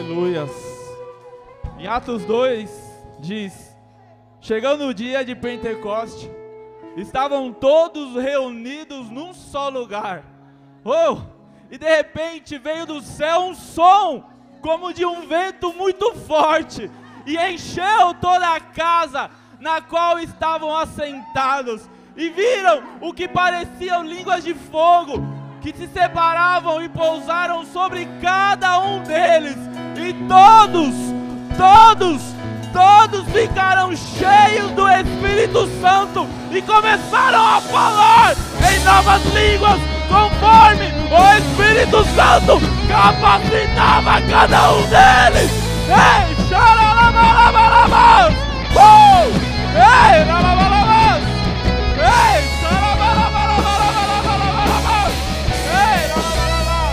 Aleluias. Em Atos 2 diz: chegando o dia de Pentecoste, estavam todos reunidos num só lugar. E de repente veio do céu um som, como de um vento muito forte, e encheu toda a casa na qual estavam assentados. E viram o que pareciam línguas de fogo, que se separavam e pousaram sobre cada um deles. E todos ficaram cheios do Espírito Santo e começaram a falar em novas línguas, conforme o Espírito Santo capacitava cada um deles. Ei, xaralabalabas! Ei, lalabalabas! Ei, xaralabalabas! Ei, lalabalabas!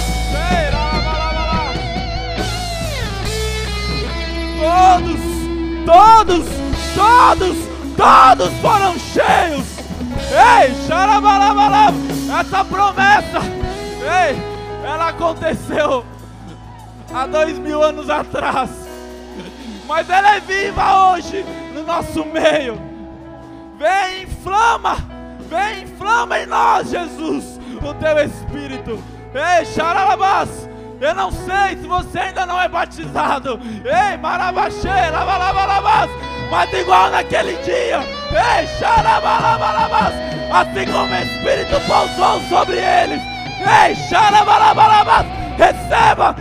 Ei, lalabalabas! Todos foram cheios. Ei, xarabalabalab! Essa promessa, ei, ela aconteceu há 2000 anos atrás, mas ela é viva hoje no nosso meio. Vem, inflama em nós, Jesus, o teu Espírito. Ei, xarabas! Eu não sei se você ainda não é batizado. Ei, marabaxê, lavalabalabas! Mas igual naquele dia, ei, xarabalabalabas, assim como o Espírito pousou sobre eles, ei, xarabalabalabas, receba o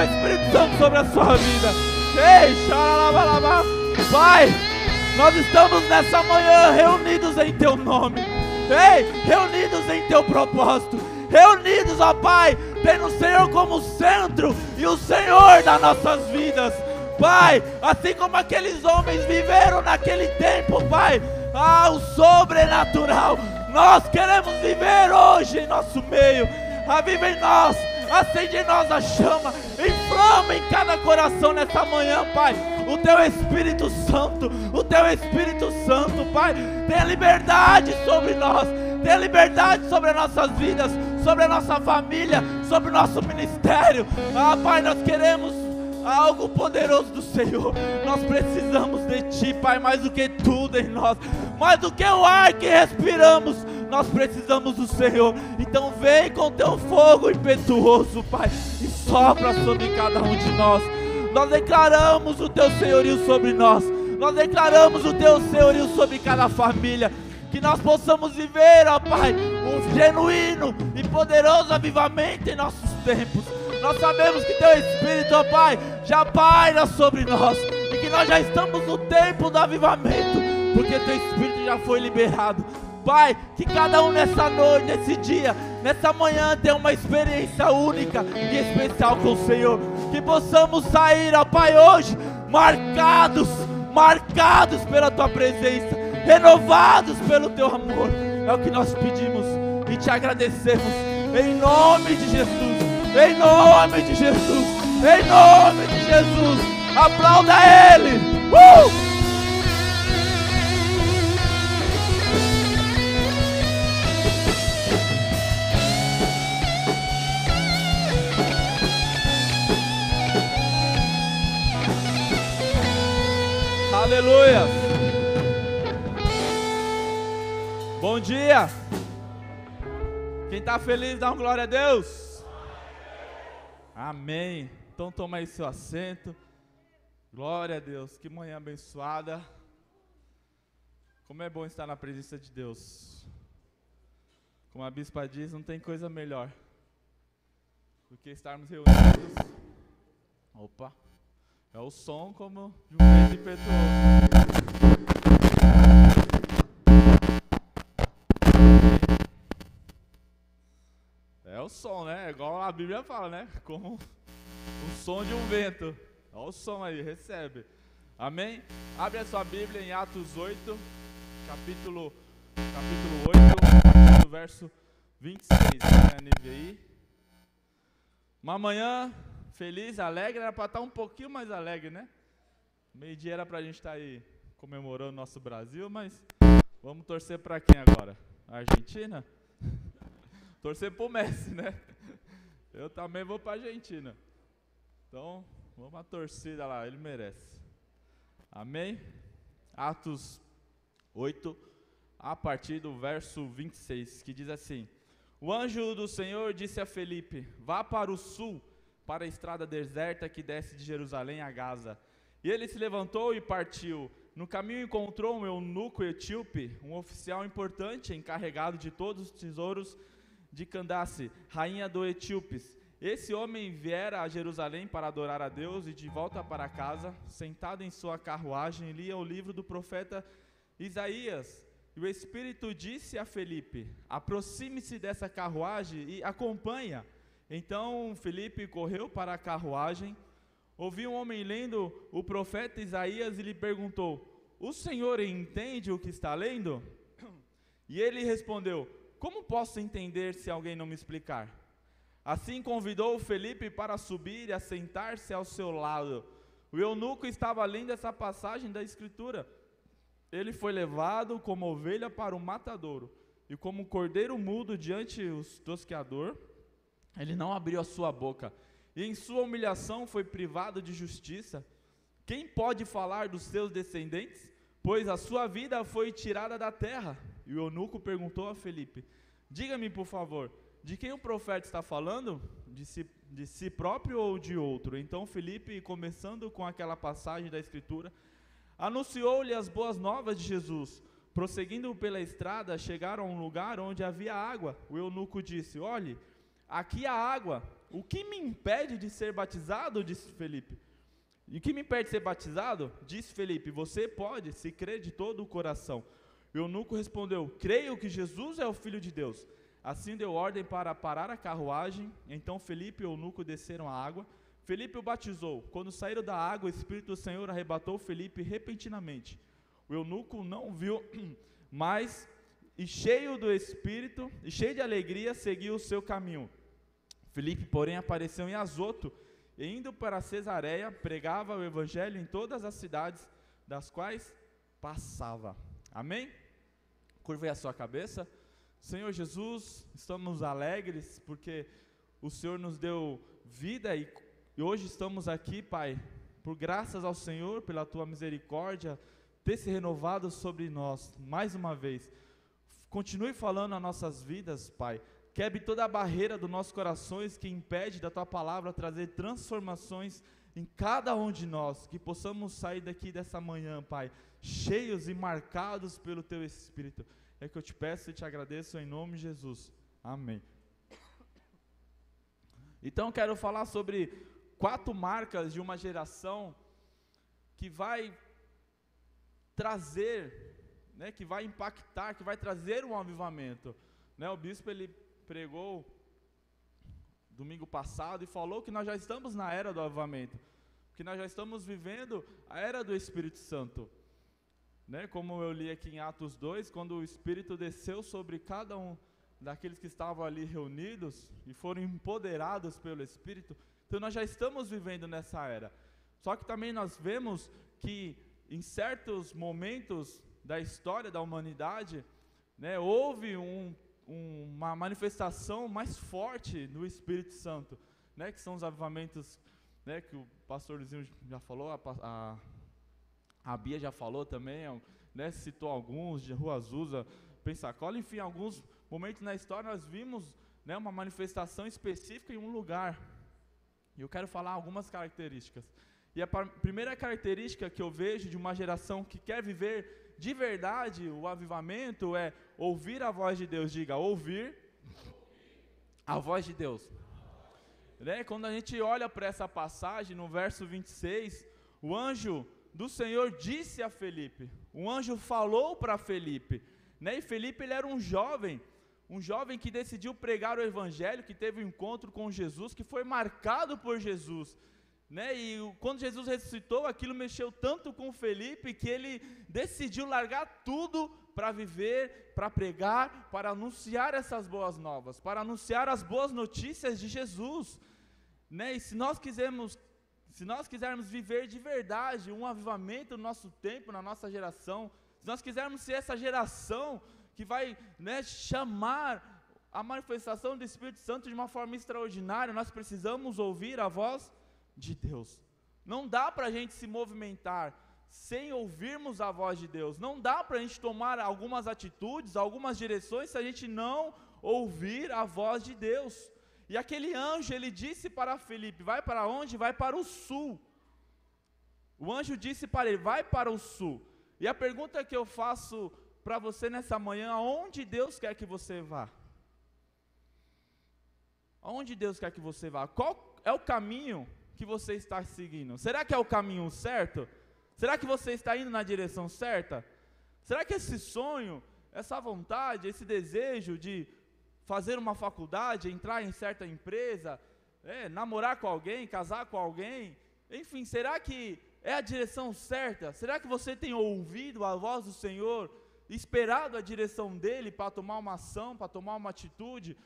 Espírito Santo sobre a sua vida. Ei, xarabalabalabas. Pai, nós estamos nessa manhã reunidos em teu nome, ei, reunidos em teu propósito, reunidos, ó Pai, tendo o Senhor como centro e o Senhor das nossas vidas. Pai, assim como aqueles homens viveram naquele tempo, Pai, o sobrenatural, nós queremos viver hoje em nosso meio. Aviva em nós, acende em nós a chama, inflama em cada coração nessa manhã, Pai, o teu Espírito Santo, Pai, tenha liberdade sobre nós, tenha liberdade sobre as nossas vidas, sobre a nossa família, sobre o nosso ministério. Pai, nós queremos algo poderoso do Senhor. Nós precisamos de Ti, Pai, mais do que tudo em nós, mais do que o ar que respiramos, nós precisamos do Senhor. Então vem com Teu fogo impetuoso, Pai, e sopra sobre cada um de nós. Nós declaramos o Teu senhorio sobre nós, nós declaramos o Teu senhorio sobre cada família, que nós possamos viver, ó Pai, um genuíno e poderoso avivamento em nossos tempos. Nós sabemos que Teu Espírito, ó Pai, já paira sobre nós, e que nós já estamos no tempo do avivamento, porque Teu Espírito já foi liberado. Pai, que cada um nessa noite, nesse dia, nessa manhã tenha uma experiência única e especial com o Senhor. Que possamos sair, ó Pai, hoje marcados pela Tua presença, renovados pelo Teu amor. É o que nós pedimos e Te agradecemos, em nome de Jesus. Em nome de Jesus, em nome de Jesus, aplauda Ele. Aleluia. Bom dia. Quem está feliz, dá uma glória a Deus. Amém. Então toma aí seu assento. Glória a Deus. Que manhã abençoada. Como é bom estar na presença de Deus. Como a bispa diz, não tem coisa melhor do que estarmos reunidos. Opa. É o som como de um vento impetuoso. É o som, né? Igual a Bíblia fala, né? Como o som de um vento. Olha o som aí, recebe. Amém? Abre a sua Bíblia em Atos 8, capítulo 8, verso 26, né, NVI. Uma manhã feliz, alegre, era para estar um pouquinho mais alegre, né? Meio-dia era para a gente estar aí comemorando nosso Brasil, mas vamos torcer para quem agora? A Argentina? Torcer pro Messi, né? Eu também vou para a Argentina. Então, vamos à torcida lá, ele merece. Amém? Atos 8, a partir do verso 26, que diz assim: o anjo do Senhor disse a Felipe: vá para o sul, para a estrada deserta que desce de Jerusalém a Gaza. E ele se levantou e partiu. No caminho encontrou um eunuco etíope, um oficial importante, encarregado de todos os tesouros de Candace, rainha do Etíopes. Esse homem viera a Jerusalém para adorar a Deus e de volta para casa, sentado em sua carruagem, lia o livro do profeta Isaías. E o Espírito disse a Felipe: aproxime-se dessa carruagem e acompanha. Então Felipe correu para a carruagem, ouviu um homem lendo o profeta Isaías e lhe perguntou: o senhor entende o que está lendo? E ele respondeu: como posso entender se alguém não me explicar? Assim convidou Felipe para subir e assentar-se ao seu lado. O eunuco estava lendo essa passagem da Escritura. Ele foi levado como ovelha para o matadouro, e como cordeiro mudo diante do tosqueador, ele não abriu a sua boca. E em sua humilhação foi privado de justiça. Quem pode falar dos seus descendentes? Pois a sua vida foi tirada da terra. E o eunuco perguntou a Felipe: diga-me, por favor, de quem o profeta está falando? De si próprio ou de outro? Então Felipe, começando com aquela passagem da Escritura, anunciou-lhe as boas novas de Jesus. Prosseguindo pela estrada, chegaram a um lugar onde havia água. O eunuco disse: olhe, aqui há água. O que me impede de ser batizado? Disse Felipe. E o que me impede de ser batizado? Disse Felipe: você pode, se crer de todo o coração. O eunuco respondeu: creio que Jesus é o Filho de Deus. Assim deu ordem para parar a carruagem. Então Felipe e o eunuco desceram a água. Felipe o batizou. Quando saíram da água, o Espírito do Senhor arrebatou Felipe repentinamente. O eunuco não viu mais, e cheio do Espírito, e cheio de alegria, seguiu o seu caminho. Felipe, porém, apareceu em Azoto, e indo para Cesareia, pregava o evangelho em todas as cidades das quais passava. Amém? Curve a sua cabeça. Senhor Jesus, estamos alegres porque o Senhor nos deu vida e hoje estamos aqui, Pai, por graças ao Senhor, pela Tua misericórdia, ter se renovado sobre nós, mais uma vez. Continue falando nas nossas vidas, Pai. Quebre toda a barreira dos nossos corações que impede da Tua palavra trazer transformações em cada um de nós, que possamos sair daqui dessa manhã, Pai, cheios e marcados pelo Teu Espírito. É que eu te peço e te agradeço em nome de Jesus. Amém. Então quero falar sobre 4 marcas de uma geração que vai trazer, né, que vai impactar, que vai trazer um avivamento. Né, o bispo ele pregou domingo passado e falou que nós já estamos na era do avivamento, que nós já estamos vivendo a era do Espírito Santo. Né, como eu li aqui em Atos 2, quando o Espírito desceu sobre cada um daqueles que estavam ali reunidos e foram empoderados pelo Espírito, então nós já estamos vivendo nessa era. Só que também nós vemos que em certos momentos da história da humanidade, né, houve uma manifestação mais forte do Espírito Santo, né, que são os avivamentos, né, que o pastorzinho já falou, a Bia já falou também, né, citou alguns, de Rua Azusa, Pensacola, enfim, alguns momentos na história nós vimos, né, uma manifestação específica em um lugar. E eu quero falar algumas características. E a primeira característica que eu vejo de uma geração que quer viver de verdade o avivamento é ouvir a voz de Deus. Diga, ouvir a voz de Deus. Né? Quando a gente olha para essa passagem, no verso 26, o anjo do Senhor disse a Felipe, um anjo falou para Felipe, né? E Felipe ele era um jovem que decidiu pregar o evangelho, que teve um encontro com Jesus, que foi marcado por Jesus, né? E quando Jesus ressuscitou, aquilo mexeu tanto com Felipe, que ele decidiu largar tudo para viver, para pregar, para anunciar essas boas novas, para anunciar as boas notícias de Jesus, né? E se nós quisermos viver de verdade um avivamento no nosso tempo, na nossa geração, se nós quisermos ser essa geração que vai, né, chamar a manifestação do Espírito Santo de uma forma extraordinária, nós precisamos ouvir a voz de Deus. Não dá para a gente se movimentar sem ouvirmos a voz de Deus. Não dá para a gente tomar algumas atitudes, algumas direções, se a gente não ouvir a voz de Deus. E aquele anjo, ele disse para Felipe, vai para onde? Vai para o sul. O anjo disse para ele, vai para o sul. E a pergunta que eu faço para você nessa manhã, aonde Deus quer que você vá? Aonde Deus quer que você vá? Qual é o caminho que você está seguindo? Será que é o caminho certo? Será que você está indo na direção certa? Será que esse sonho, essa vontade, esse desejo de fazer uma faculdade, entrar em certa empresa, namorar com alguém, casar com alguém, enfim, será que é a direção certa? Será que você tem ouvido a voz do Senhor, esperado a direção dEle para tomar uma ação, para tomar uma atitude,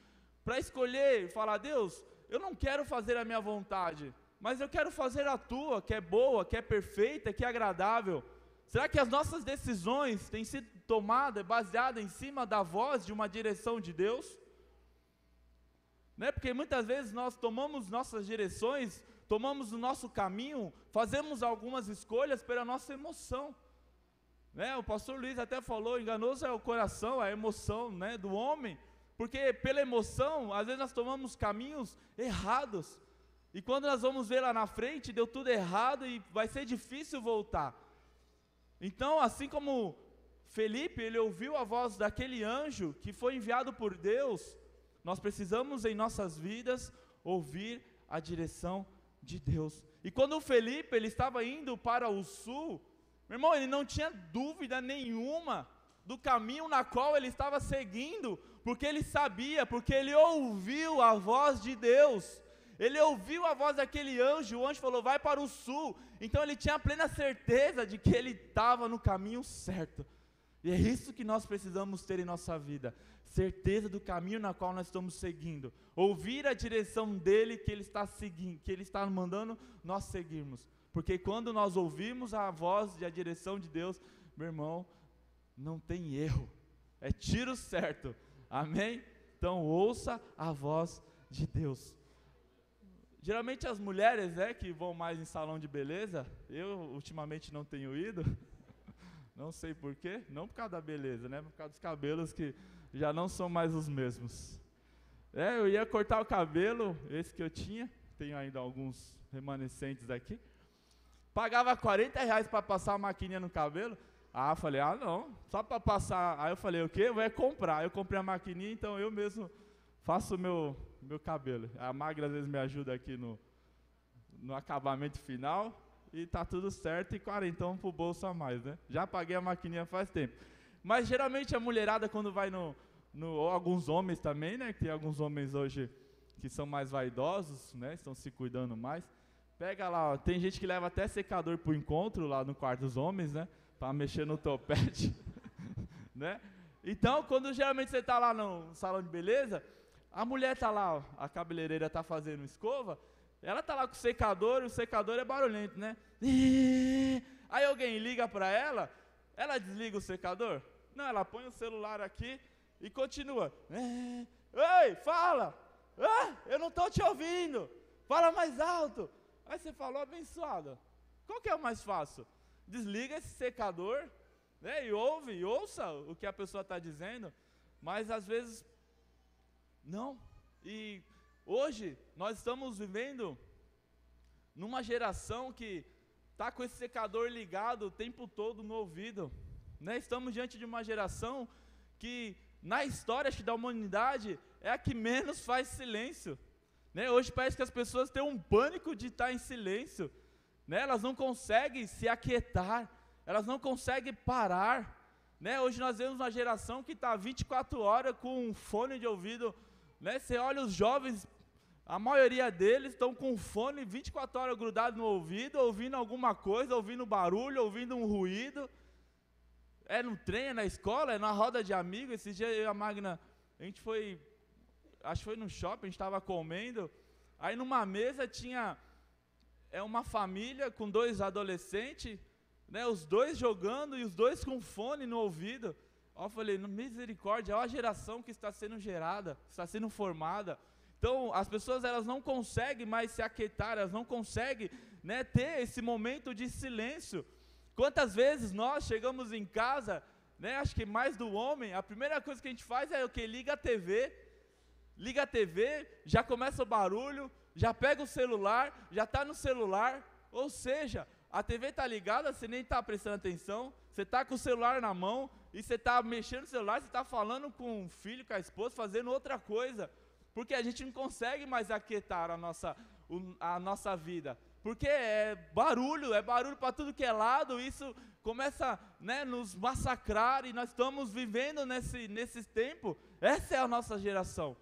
para escolher e falar, Deus, eu não quero fazer a minha vontade, mas eu quero fazer a tua, que é boa, que é perfeita, que é agradável. Será que as nossas decisões têm sido tomadas, baseadas em cima da voz de uma direção de Deus? Porque muitas vezes nós tomamos nossas direções, tomamos o nosso caminho, fazemos algumas escolhas pela nossa emoção. O pastor Luiz até falou, enganoso é o coração, a emoção do homem, porque pela emoção, às vezes nós tomamos caminhos errados. E quando nós vamos ver lá na frente, deu tudo errado e vai ser difícil voltar. Então, assim como Felipe, ele ouviu a voz daquele anjo que foi enviado por Deus, nós precisamos em nossas vidas ouvir a direção de Deus. E quando o Felipe, ele estava indo para o sul, meu irmão, ele não tinha dúvida nenhuma do caminho na qual ele estava seguindo, porque ele sabia, porque ele ouviu a voz de Deus. Ele ouviu a voz daquele anjo, o anjo falou, vai para o sul. Então ele tinha plena certeza de que ele estava no caminho certo. E é isso que nós precisamos ter em nossa vida, certeza do caminho na qual nós estamos seguindo, ouvir a direção dele que ele está seguindo, que ele está mandando nós seguirmos. Porque quando nós ouvimos a voz e a direção de Deus, meu irmão, não tem erro, é tiro certo, amém? Então ouça a voz de Deus. Geralmente as mulheres que vão mais em salão de beleza, eu ultimamente não tenho ido, não sei porquê, não por causa da beleza, por causa dos cabelos que já não são mais os mesmos. Eu ia cortar o cabelo, esse que eu tinha, tenho ainda alguns remanescentes aqui, pagava R$40 para passar a maquininha no cabelo. Falei, não, só para passar. Aí eu falei, o quê? Eu vou comprar. Eu comprei a maquininha, então eu mesmo faço o meu cabelo. A Magra às vezes me ajuda aqui no acabamento final e tá tudo certo e quarentão pro bolso a mais, Já paguei a maquininha faz tempo. Mas geralmente a mulherada quando vai ou alguns homens também, que tem alguns homens hoje que são mais vaidosos, estão se cuidando mais. Pega lá, tem gente que leva até secador pro encontro lá no quarto dos homens, para mexer no topete, Então, quando geralmente você está lá no salão de beleza, a mulher está lá, a cabeleireira está fazendo escova, ela está lá com o secador, e o secador é barulhento, Aí alguém liga para ela desliga o secador? Não, ela põe o celular aqui e continua. Ei, fala! Eu não estou te ouvindo! Fala mais alto! Aí você falou, abençoada, qual que é o mais fácil? Desliga esse secador, e ouça o que a pessoa está dizendo, mas às vezes, não. E hoje, nós estamos vivendo numa geração que está com esse secador ligado o tempo todo no ouvido, Estamos diante de uma geração que, na história da humanidade, é a que menos faz silêncio, Hoje parece que as pessoas têm um pânico de estar em silêncio, Elas não conseguem se aquietar, elas não conseguem parar, Hoje nós vemos uma geração que está 24 horas com um fone de ouvido, Você olha os jovens, a maioria deles estão com um fone 24 horas grudado no ouvido, ouvindo alguma coisa, ouvindo barulho, ouvindo um ruído. É no trem, é na escola, é na roda de amigos. Esse dia eu e a Magna, a gente foi, acho que foi no shopping, a gente estava comendo, aí numa mesa tinha uma família com 2 adolescentes, os dois jogando e os dois com fone no ouvido. Ó, eu falei, misericórdia, olha a geração que está sendo gerada, está sendo formada. Então, as pessoas elas não conseguem mais se aquietar, elas não conseguem, né, ter esse momento de silêncio. Quantas vezes nós chegamos em casa, né, acho que mais do homem, a primeira coisa que a gente faz é o quê? Liga a TV, já começa o barulho, já pega o celular, já está no celular, ou seja, a TV está ligada, você nem está prestando atenção, você está com o celular na mão, e você está mexendo no celular, você está falando com o filho, com a esposa, fazendo outra coisa, porque a gente não consegue mais aquietar a nossa vida, porque é barulho para tudo que é lado, isso começa, né, nos massacrar, e nós estamos vivendo nesse tempo, essa é a nossa geração,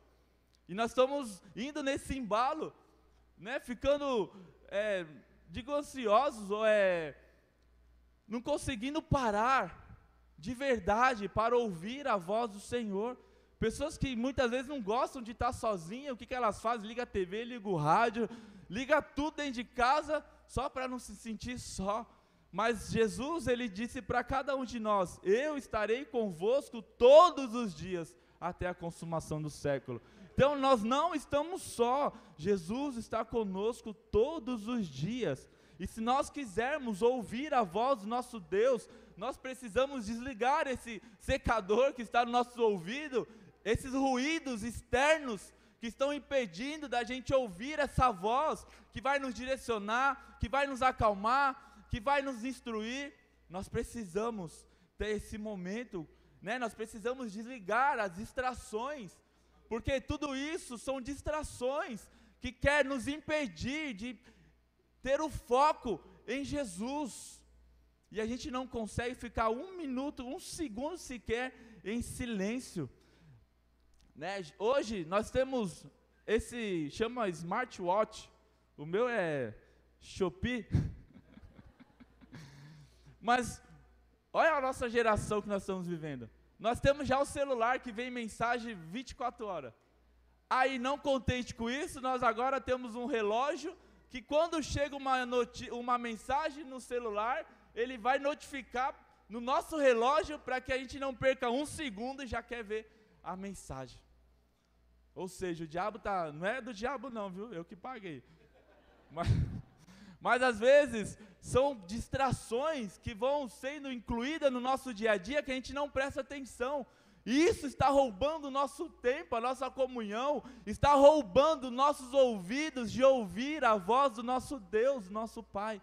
e nós estamos indo nesse embalo, né, ficando, digo ansiosos, ou não conseguindo parar, de verdade, para ouvir a voz do Senhor. Pessoas que muitas vezes não gostam de estar sozinhas, o que elas fazem? Liga a TV, liga o rádio, liga tudo dentro de casa, só para não se sentir só. Mas Jesus, Ele disse para cada um de nós, eu estarei convosco todos os dias, até a consumação do século. Então nós não estamos só, Jesus está conosco todos os dias. E se nós quisermos ouvir a voz do nosso Deus, nós precisamos desligar esse secador que está no nosso ouvido, esses ruídos externos que estão impedindo da gente ouvir essa voz que vai nos direcionar, que vai nos acalmar, que vai nos instruir. Nós precisamos ter esse momento, né? Nós precisamos desligar as distrações, porque tudo isso são distrações que quer nos impedir de ter o foco em Jesus. E a gente não consegue ficar um minuto, um segundo sequer em silêncio, né? Hoje nós temos chama smartwatch, o meu é Shopee, mas olha a nossa geração que nós estamos vivendo, nós temos já o celular que vem mensagem 24 horas, aí não contente com isso, nós agora temos um relógio, que quando chega uma mensagem no celular, ele vai notificar no nosso relógio para que a gente não perca um segundo e já quer ver a mensagem. Ou seja, o diabo não é do diabo não, viu? Eu que paguei. Mas às vezes são distrações que vão sendo incluídas no nosso dia a dia que a gente não presta atenção. E isso está roubando o nosso tempo, a nossa comunhão, está roubando nossos ouvidos de ouvir a voz do nosso Deus, nosso Pai.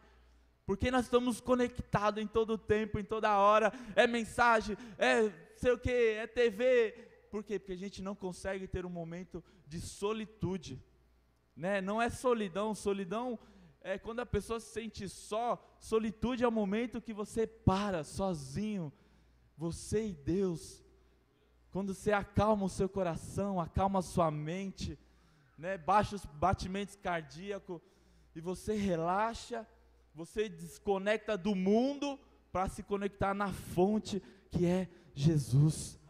Porque nós estamos conectados em todo o tempo, em toda hora, é mensagem, é sei o que, é TV. Por quê? Porque a gente não consegue ter um momento de solitude, né? Não é solidão, solidão é quando a pessoa se sente só, solitude é o momento que você para sozinho, você e Deus, quando você acalma o seu coração, acalma a sua mente, né? Baixa os batimentos cardíacos, e você relaxa, você desconecta do mundo para se conectar na fonte que é Jesus.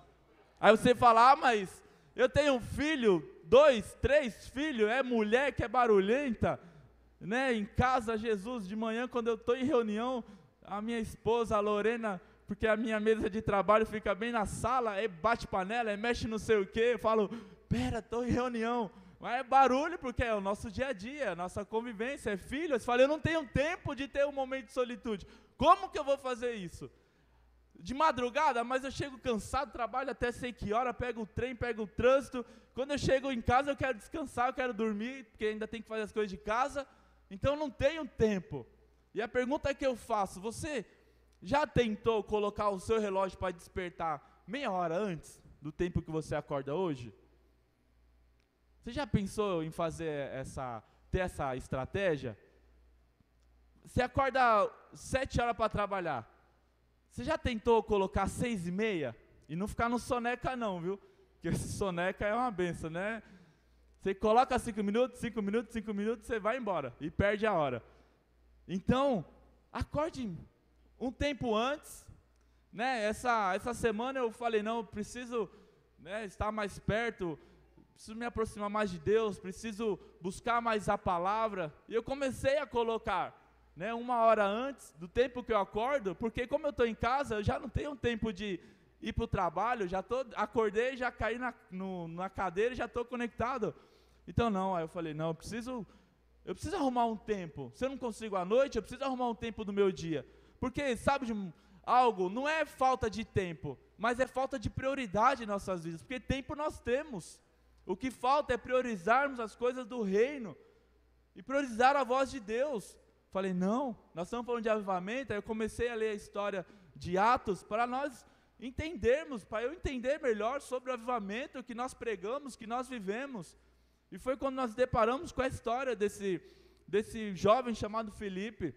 Aí você fala, mas eu tenho um filho, 2, 3 filhos, é mulher que é barulhenta, né? Em casa, Jesus, de manhã quando eu estou em reunião, a minha esposa, a Lorena, porque a minha mesa de trabalho fica bem na sala, bate panela, mexe não sei o que, eu falo, pera, estou em reunião. Mas é barulho porque é o nosso dia a dia, a nossa convivência, é filho. Eu falei, eu não tenho tempo de ter um momento de solitude. Como que eu vou fazer isso? De madrugada, mas eu chego cansado, trabalho até sei que hora, pego o trem, pego o trânsito. Quando eu chego em casa eu quero descansar, eu quero dormir, porque ainda tem que fazer as coisas de casa. Então eu não tenho tempo. E a pergunta que eu faço, você já tentou colocar o seu relógio para despertar meia hora antes do tempo que você acorda hoje? Você já pensou em ter essa estratégia? Você acorda 7 horas para trabalhar. Você já tentou colocar 6:30? E não ficar no soneca não, viu? Porque esse soneca é uma benção, né? Você coloca 5 minutos, 5 minutos, 5 minutos, você vai embora e perde a hora. Então, acorde um tempo antes, né? Essa semana eu falei, não, eu preciso, né, estar mais perto, preciso me aproximar mais de Deus, preciso buscar mais a palavra. E eu comecei a colocar, né, 1 hora antes do tempo que eu acordo, porque como eu estou em casa, eu já não tenho tempo de ir para o trabalho, acordei, já caí na cadeira e já estou conectado. Então não, aí eu falei, não, eu preciso arrumar um tempo. Se eu não consigo à noite, eu preciso arrumar um tempo do meu dia. Porque, sabe de algo, não é falta de tempo, mas é falta de prioridade em nossas vidas, porque tempo nós temos. O que falta é priorizarmos as coisas do reino, e priorizar a voz de Deus. Falei, não, nós estamos falando de avivamento. Aí eu comecei a ler a história de Atos, para nós entendermos, para eu entender melhor sobre o avivamento que nós pregamos, que nós vivemos. E foi quando nós deparamos com a história desse jovem chamado Felipe.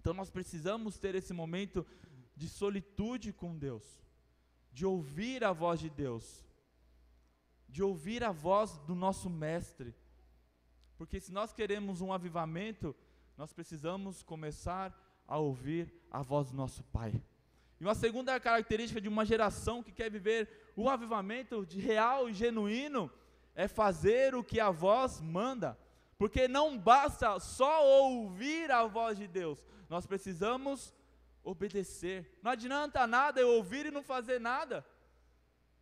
Então nós precisamos ter esse momento de solitude com Deus, de ouvir a voz de Deus, de ouvir a voz do nosso mestre. Porque se nós queremos um avivamento, nós precisamos começar a ouvir a voz do nosso Pai. E uma segunda característica de uma geração que quer viver um avivamento de real e genuíno é fazer o que a voz manda. Porque não basta só ouvir a voz de Deus, nós precisamos obedecer. Não adianta nada eu ouvir e não fazer nada.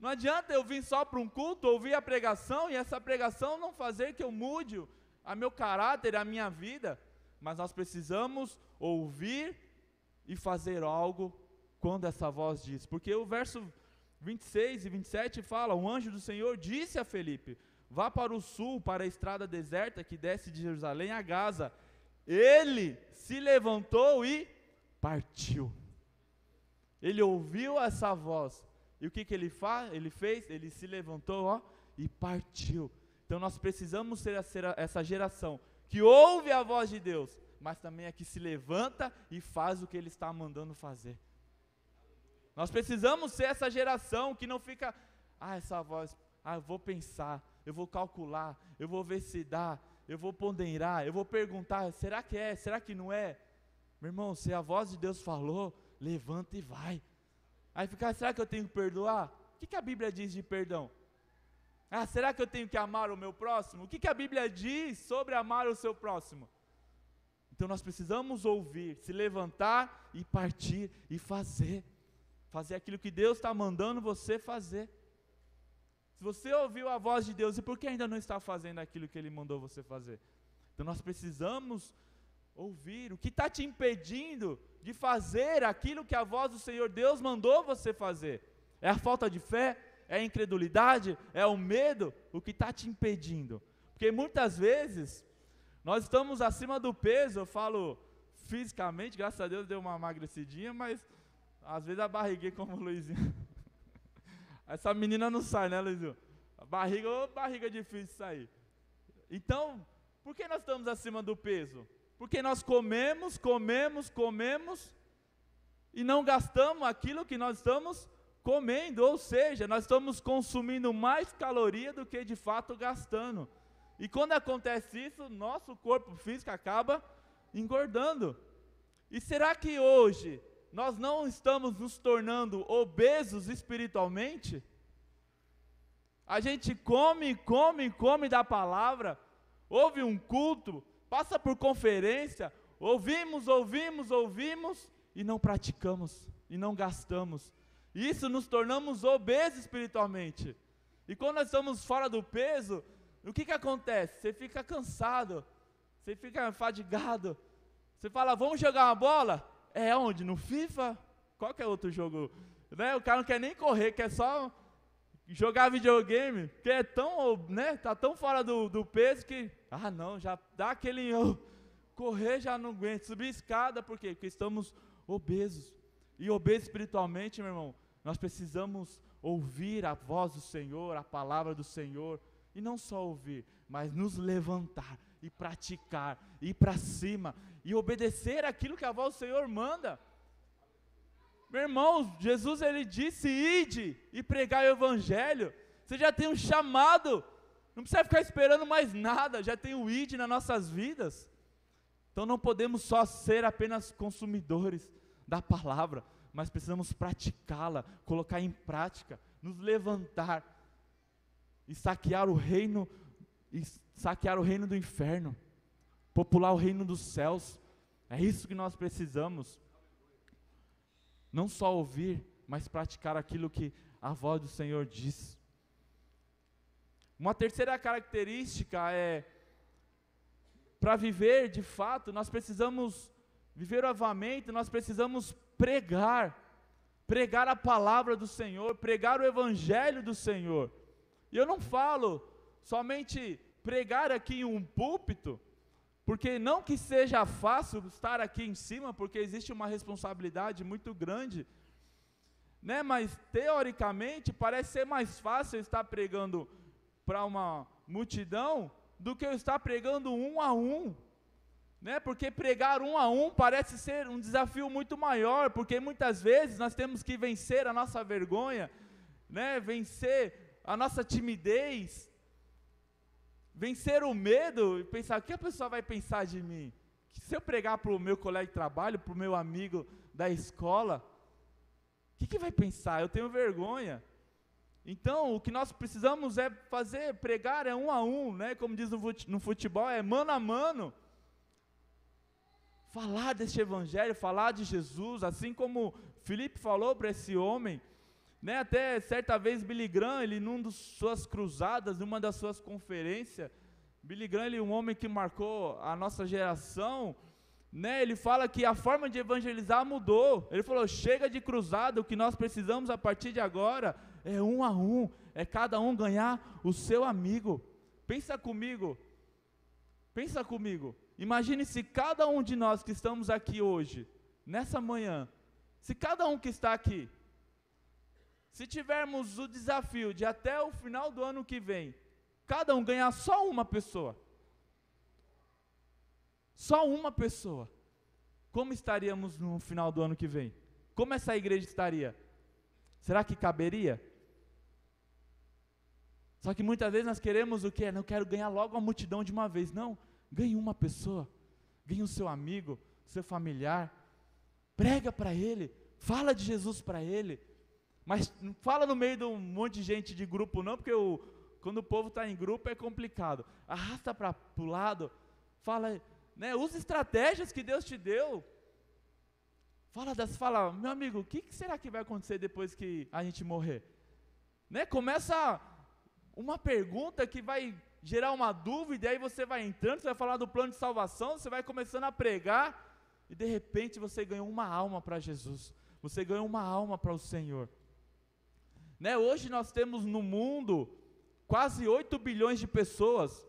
Não adianta eu vir só para um culto, ouvir a pregação e essa pregação não fazer que eu mude a meu caráter, a minha vida. Mas nós precisamos ouvir e fazer algo quando essa voz diz. Porque o verso 26 e 27 fala, o anjo do Senhor disse a Felipe, vá para o sul, para a estrada deserta que desce de Jerusalém a Gaza. Ele se levantou e partiu. Ele ouviu essa voz. E o que ele fez? Ele se levantou e partiu. Então nós precisamos ser essa geração que ouve a voz de Deus, mas também é que se levanta e faz o que Ele está mandando fazer. Nós precisamos ser essa geração que não fica, essa voz, eu vou pensar, eu vou calcular, eu vou ver se dá, eu vou ponderar, eu vou perguntar, será que é, será que não é? Meu irmão, se a voz de Deus falou, levanta e vai. Aí fica, será que eu tenho que perdoar? O que a Bíblia diz de perdão? Será que eu tenho que amar o meu próximo? O que a Bíblia diz sobre amar o seu próximo? Então nós precisamos ouvir, se levantar e partir e fazer aquilo que Deus está mandando você fazer. Se você ouviu a voz de Deus, e por que ainda não está fazendo aquilo que Ele mandou você fazer? Então nós precisamos ouvir. O que está te impedindo de fazer aquilo que a voz do Senhor Deus mandou você fazer? É a falta de fé? É a incredulidade? É o medo? O que está te impedindo? Porque muitas vezes nós estamos acima do peso. Eu falo fisicamente, graças a Deus deu uma emagrecidinha, mas às vezes a barriguinha, como o Luizinho. Essa menina não sai, né, Luizinho? A barriga difícil de sair. Então, por que nós estamos acima do peso? Porque nós comemos e não gastamos aquilo que nós estamos comendo, ou seja, nós estamos consumindo mais caloria do que de fato gastando. E quando acontece isso, nosso corpo físico acaba engordando. E será que hoje nós não estamos nos tornando obesos espiritualmente? A gente come da palavra, ouve um culto, passa por conferência, ouvimos e não praticamos, e não gastamos. Isso nos tornamos obesos espiritualmente. E quando nós estamos fora do peso, o que acontece? Você fica cansado, você fica fadigado. Você fala, vamos jogar uma bola? É onde? No FIFA? Qual que é outro jogo? Né? O cara não quer nem correr, quer só jogar videogame, porque é tão, né, tá tão fora do peso que, não, já dá aquele, correr já não aguento, subir escada, por quê? Porque estamos obesos. E obesos espiritualmente, meu irmão, nós precisamos ouvir a voz do Senhor, a palavra do Senhor, e não só ouvir, mas nos levantar e praticar, ir para cima e obedecer aquilo que a voz do Senhor manda. Meu irmão, Jesus ele disse, ide e pregai o evangelho. Você já tem um chamado, não precisa ficar esperando mais nada, já tem o ide nas nossas vidas. Então não podemos só ser apenas consumidores da palavra, mas precisamos praticá-la, colocar em prática, nos levantar e saquear o reino do inferno, popular o reino dos céus. É isso que nós precisamos. Não só ouvir, mas praticar aquilo que a voz do Senhor diz. Uma terceira característica é, para viver de fato, nós precisamos viver o avivamento, nós precisamos pregar a palavra do Senhor, pregar o evangelho do Senhor. E eu não falo somente pregar aqui em um púlpito, porque não que seja fácil estar aqui em cima, porque existe uma responsabilidade muito grande, né? Mas teoricamente parece ser mais fácil estar pregando para uma multidão do que eu estar pregando um a um, né? Porque pregar um a um parece ser um desafio muito maior, porque muitas vezes nós temos que vencer a nossa vergonha, né? Vencer a nossa timidez, vencer o medo e pensar, o que a pessoa vai pensar de mim? Que se eu pregar para o meu colega de trabalho, para o meu amigo da escola, o que vai pensar? Eu tenho vergonha. Então, o que nós precisamos é fazer, pregar é um a um, né? Como diz no futebol, é mano a mano. Falar deste evangelho, falar de Jesus, assim como Filipe falou para esse homem, né? Até certa vez Billy Graham, ele numa das suas cruzadas, numa das suas conferências, Billy Graham, ele, um homem que marcou a nossa geração, né? Ele fala que a forma de evangelizar mudou. Ele falou, chega de cruzada, o que nós precisamos a partir de agora é um a um, é cada um ganhar o seu amigo. Pensa comigo, imagine se cada um de nós que estamos aqui hoje, nessa manhã, se cada um que está aqui, se tivermos o desafio de até o final do ano que vem, cada um ganhar só uma pessoa, como estaríamos no final do ano que vem? Como essa igreja estaria? Será que caberia? Só que muitas vezes nós queremos o quê? Não quero ganhar logo a multidão de uma vez. Não, ganhe uma pessoa, ganhe o seu amigo, o seu familiar, prega para ele, fala de Jesus para ele, mas não fala no meio de um monte de gente de grupo não, porque quando o povo está em grupo é complicado. Arrasta para o lado, fala, né, usa estratégias que Deus te deu. Fala, meu amigo, o que será que vai acontecer depois que a gente morrer? Né, começa uma pergunta que vai gerar uma dúvida, e aí você vai entrando, você vai falar do plano de salvação, você vai começando a pregar, e de repente você ganhou uma alma para Jesus, você ganhou uma alma para o Senhor. Né, hoje nós temos no mundo quase 8 bilhões de pessoas.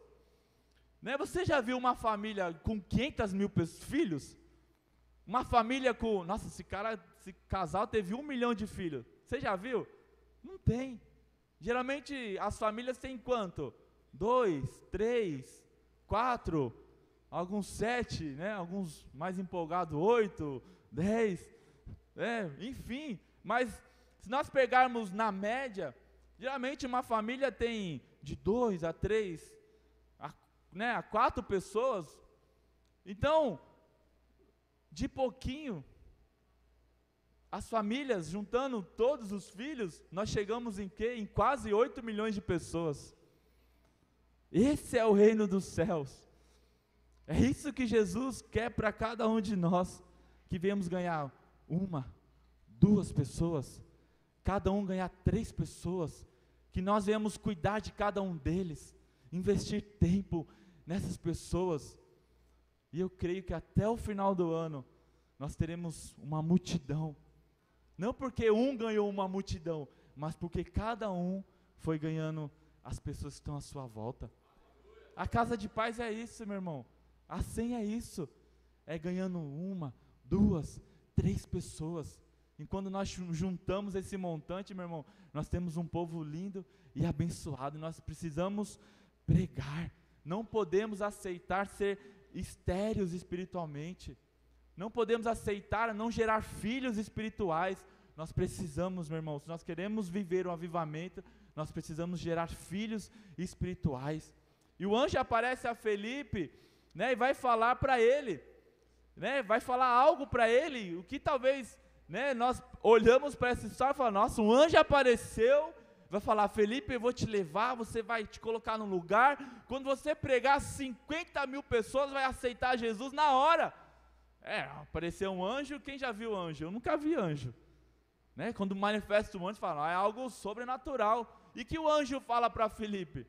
Né, você já viu uma família com 500 mil filhos? Uma família com, nossa, esse casal teve 1 milhão de filhos, você já viu? Não tem. Geralmente as famílias têm quanto? 2, 3, 4, alguns 7, né? Alguns mais empolgados, 8, 10, enfim. Mas se nós pegarmos na média, geralmente uma família tem de 2 a 3, a 4 pessoas. Então, de pouquinho, as famílias, juntando todos os filhos, nós chegamos em quê? Em quase 8 milhões de pessoas. Esse é o reino dos céus. É isso que Jesus quer para cada um de nós, que viemos ganhar 1, 2 pessoas, cada um ganhar 3 pessoas, que nós viemos cuidar de cada um deles, investir tempo nessas pessoas, e eu creio que até o final do ano, nós teremos uma multidão, não porque um ganhou uma multidão, mas porque cada um foi ganhando as pessoas que estão à sua volta. A casa de paz é isso, meu irmão, a senha é isso, é ganhando 1, 2, 3 pessoas, e quando nós juntamos esse montante, meu irmão, nós temos um povo lindo e abençoado, e nós precisamos pregar, não podemos aceitar ser estéreos espiritualmente, não podemos aceitar não gerar filhos espirituais. Nós precisamos, meu irmão, se nós queremos viver um avivamento, nós precisamos gerar filhos espirituais. E o anjo aparece a Felipe, né, e vai falar para ele, né, vai falar algo para ele, o que talvez, né, nós olhamos para essa história e falamos, nossa, um anjo apareceu, vai falar, Felipe, eu vou te levar, você vai te colocar num lugar, quando você pregar, 50 mil pessoas vai aceitar Jesus na hora. Apareceu um anjo, quem já viu anjo? Eu nunca vi anjo. né? Quando manifesta o anjo, fala, é algo sobrenatural. E que o anjo fala para Filipe?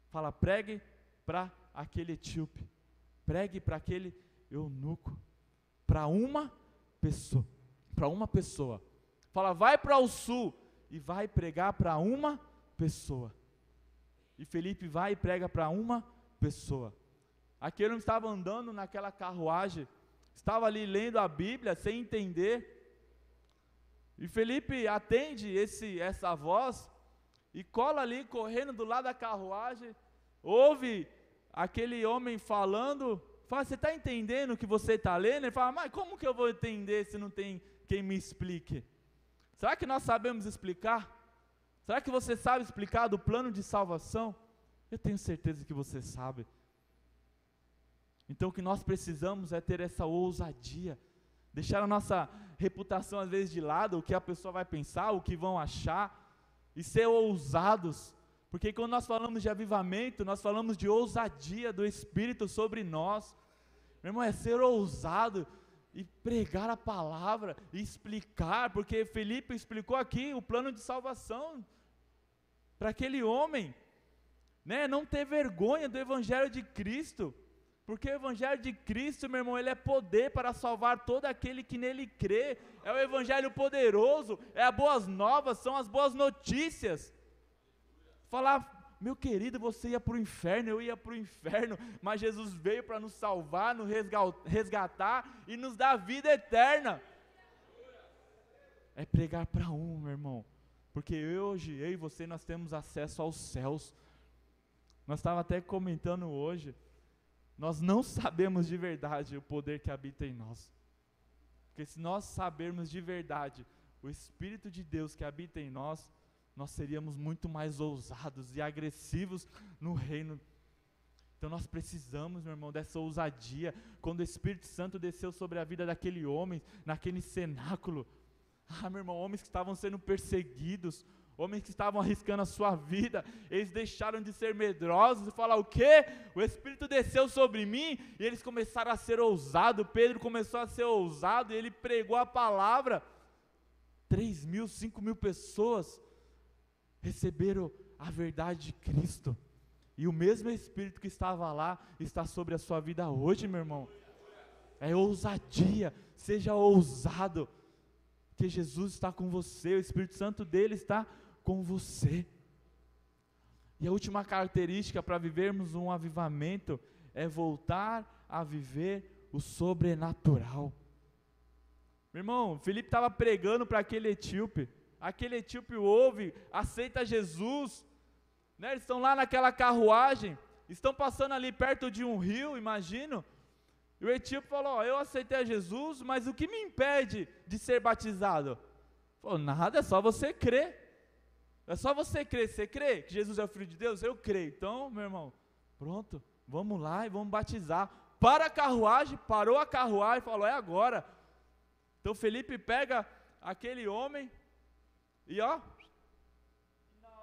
Fala, pregue para aquele etíope, pregue para aquele eunuco, para uma pessoa. Fala, vai para o sul e vai pregar para uma pessoa. E Felipe vai e prega para uma pessoa. Aquele homem estava andando naquela carruagem, estava ali lendo a Bíblia sem entender. E Felipe atende essa voz e cola ali correndo do lado da carruagem, ouve aquele homem falando, fala, você está entendendo o que você está lendo? Ele fala, mas como que eu vou entender se não tem quem me explique? Será que nós sabemos explicar? Será que você sabe explicar do plano de salvação? Eu tenho certeza que você sabe. Então o que nós precisamos é ter essa ousadia, deixar a nossa reputação às vezes de lado, o que a pessoa vai pensar, o que vão achar, e ser ousados, porque quando nós falamos de avivamento, nós falamos de ousadia do Espírito sobre nós. Meu irmão, é ser ousado e pregar a palavra, e explicar, porque Felipe explicou aqui o plano de salvação para aquele homem, né? Não ter vergonha do Evangelho de Cristo, porque o Evangelho de Cristo, meu irmão, ele é poder para salvar todo aquele que nele crê, é o Evangelho poderoso, é as boas novas, são as boas notícias. Falar, meu querido, você ia para o inferno, eu ia para o inferno, mas Jesus veio para nos salvar, nos resgatar e nos dar a vida eterna. É pregar para um, meu irmão, porque hoje, eu e você, nós temos acesso aos céus. Nós estávamos até comentando hoje, nós não sabemos de verdade o poder que habita em nós, porque se nós sabermos de verdade o Espírito de Deus que habita em nós, nós seríamos muito mais ousados e agressivos no reino. Então nós precisamos, meu irmão, dessa ousadia. Quando o Espírito Santo desceu sobre a vida daquele homem, naquele cenáculo, meu irmão, homens que estavam sendo perseguidos, homens que estavam arriscando a sua vida, eles deixaram de ser medrosos e falar, o quê? O Espírito desceu sobre mim, e eles começaram a ser ousados. Pedro começou a ser ousado, e ele pregou a palavra. 3.000, 5.000 pessoas receberam a verdade de Cristo, e o mesmo Espírito que estava lá, está sobre a sua vida hoje, meu irmão. É ousadia, seja ousado, que Jesus está com você, o Espírito Santo dele está com você. E a última característica para vivermos um avivamento é voltar a viver o sobrenatural. Meu irmão, Filipe estava pregando para aquele etíope ouve, aceita Jesus, né? Eles estão lá naquela carruagem, estão passando ali perto de um rio, imagino. E o etíope falou, eu aceitei a Jesus, mas o que me impede de ser batizado? Falou, nada, é só você crer. É só você crer. Você crê que Jesus é o Filho de Deus? Eu creio. Então, meu irmão, pronto, vamos lá e vamos batizar. Para a carruagem, parou a carruagem e falou, é agora. Então Felipe pega aquele homem e na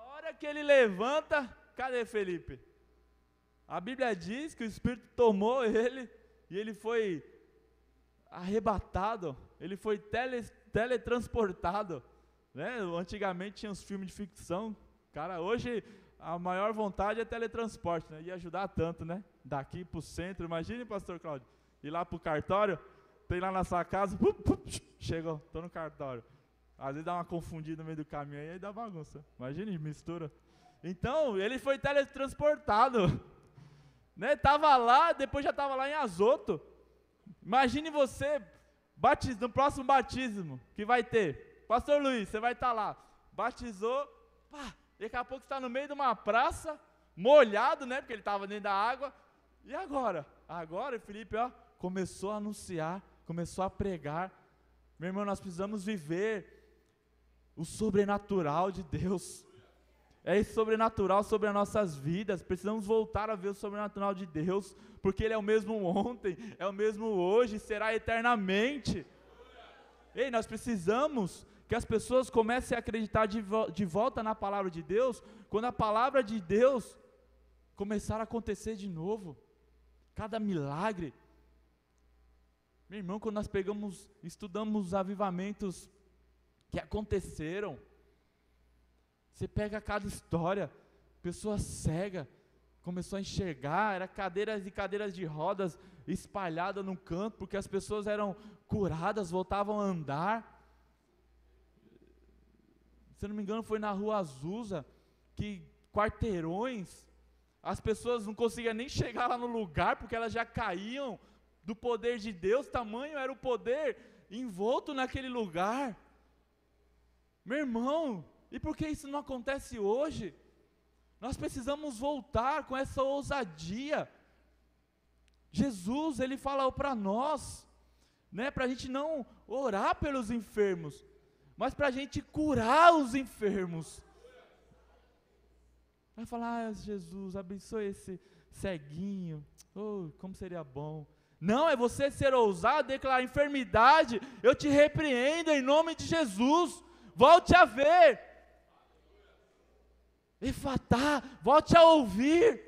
hora que ele levanta, cadê Felipe? A Bíblia diz que o Espírito tomou ele, e ele foi arrebatado, ele foi teletransportado, né? Antigamente tinha uns filmes de ficção, cara, hoje a maior vontade é teletransporte, né? Ia ajudar tanto, né? Daqui para o centro, imagine, pastor Cláudio, ir lá para o cartório, tem lá na sua casa, chegou, estou no cartório. Às vezes dá uma confundida no meio do caminho aí dá bagunça, imagine, mistura. Então, ele foi teletransportado, né? Estava lá, depois já estava lá em Azoto. Imagine você, no próximo batismo que vai ter, pastor Luiz, você vai estar lá, batizou, daqui a pouco está no meio de uma praça, molhado, né, porque ele estava dentro da água, e agora? Agora o Felipe, começou a anunciar, começou a pregar. Meu irmão, nós precisamos viver o sobrenatural de Deus. É esse sobrenatural sobre as nossas vidas. Precisamos voltar a ver o sobrenatural de Deus, porque Ele é o mesmo ontem, é o mesmo hoje, será eternamente. Ei, nós precisamos que as pessoas comecem a acreditar de volta na palavra de Deus, quando a palavra de Deus começar a acontecer de novo. Cada milagre. Meu irmão, quando nós estudamos os avivamentos que aconteceram. Você pega cada história, pessoa cega começou a enxergar, era cadeiras e cadeiras de rodas espalhadas no canto, porque as pessoas eram curadas, voltavam a andar. Se não me engano foi na Rua Azusa, que quarteirões, as pessoas não conseguiam nem chegar lá no lugar, porque elas já caíam do poder de Deus, tamanho era o poder envolto naquele lugar. Meu irmão, e por que isso não acontece hoje? Nós precisamos voltar com essa ousadia. Jesus, ele falou para nós, né, para a gente não orar pelos enfermos, mas para a gente curar os enfermos. Vai falar, Jesus, abençoe esse ceguinho, como seria bom. Não, é você ser ousado, declarar enfermidade, eu te repreendo em nome de Jesus, volte a ver. Efatá, volte a ouvir.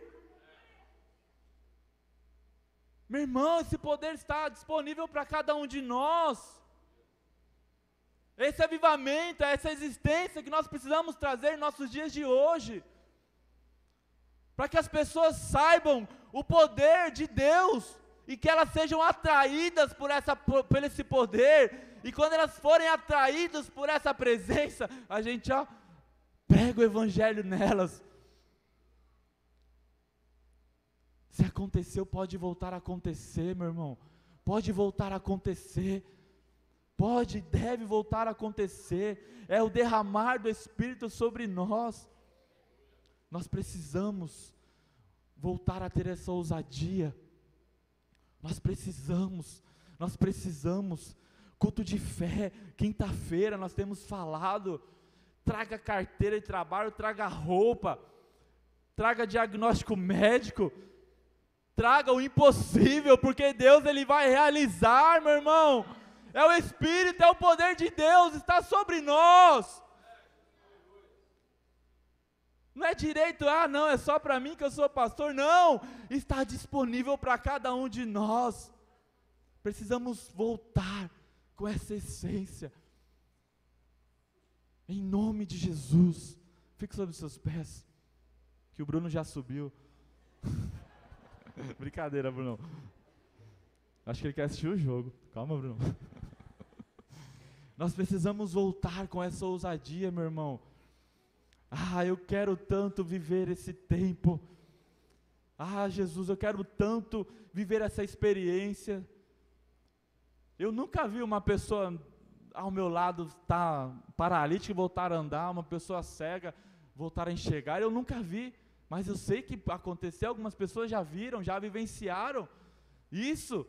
Meu irmão, esse poder está disponível para cada um de nós. Esse avivamento, essa existência que nós precisamos trazer em nossos dias de hoje, para que as pessoas saibam o poder de Deus, e que elas sejam atraídas por esse poder, e quando elas forem atraídas por essa presença, a gente prega o evangelho nelas. Se aconteceu, pode voltar a acontecer, meu irmão, pode voltar a acontecer, pode, deve voltar a acontecer, é o derramar do Espírito sobre nós. Nós precisamos voltar a ter essa ousadia, nós precisamos, culto de fé, quinta-feira nós temos falado, traga carteira de trabalho, traga roupa, traga diagnóstico médico, traga o impossível, porque Deus ele vai realizar, meu irmão, é o Espírito, é o poder de Deus, está sobre nós. Não é direito, não, é só para mim que eu sou pastor, não, está disponível para cada um de nós. Precisamos voltar com essa essência, em nome de Jesus. Fique sobre os seus pés, que o Bruno já subiu. Brincadeira, Bruno, acho que ele quer assistir o jogo, calma, Bruno. Nós precisamos voltar com essa ousadia, meu irmão. Eu quero tanto viver esse tempo. Jesus, eu quero tanto viver essa experiência. Eu nunca vi uma pessoa ao meu lado estar paralítica e voltar a andar, uma pessoa cega voltar a enxergar. Eu nunca vi, mas eu sei que aconteceu, algumas pessoas já viram, já vivenciaram isso.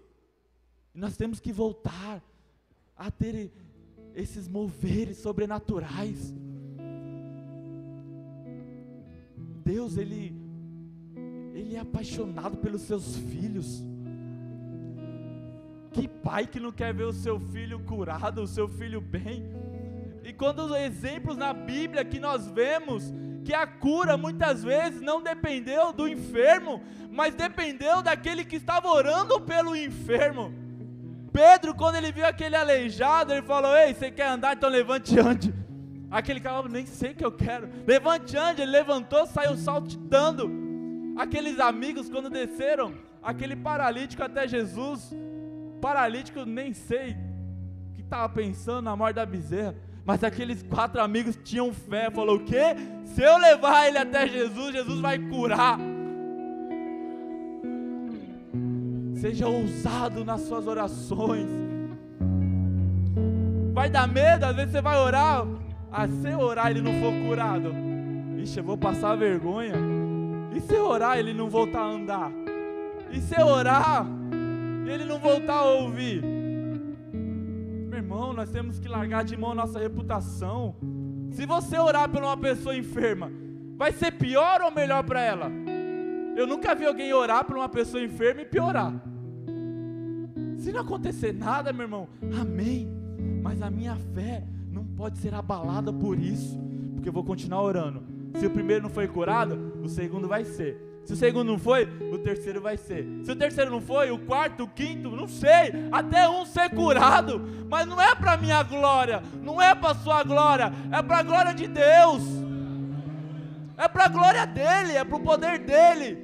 E nós temos que voltar a ter esses moveres sobrenaturais. Deus, Ele é apaixonado pelos seus filhos. Que pai que não quer ver o seu filho curado, o seu filho bem? E quando os exemplos na Bíblia que nós vemos, que a cura muitas vezes não dependeu do enfermo, mas dependeu daquele que estava orando pelo enfermo. Pedro, quando ele viu aquele aleijado, ele falou, ei, você quer andar? Então levante e ande. Aquele cara, nem sei o que eu quero, levante, ande. Ele levantou, saiu saltitando. Aqueles amigos, quando desceram aquele paralítico até Jesus, paralítico, nem sei o que estava pensando na morte da bezerra, mas aqueles 4 amigos tinham fé, falou, o quê? Se eu levar ele até Jesus, Jesus vai curar. Seja ousado nas suas orações. Vai dar medo, às vezes você vai orar, se eu orar ele não for curado, ixi, eu vou passar vergonha. E se eu orar ele não voltar a andar? E se eu orar ele não voltar a ouvir? Meu irmão, nós temos que largar de mão a nossa reputação. Se você orar por uma pessoa enferma, vai ser pior ou melhor para ela? Eu nunca vi alguém orar por uma pessoa enferma e piorar. Se não acontecer nada, meu irmão, amém, mas a minha fé não pode ser abalada por isso, porque eu vou continuar orando. Se o primeiro não foi curado, o segundo vai ser. Se o segundo não foi, o terceiro vai ser. Se o terceiro não foi, o quarto, o quinto, não sei, até um ser curado. Mas não é para minha glória, não é para sua glória, é para a glória de Deus. É para a glória dele, é para o poder dele.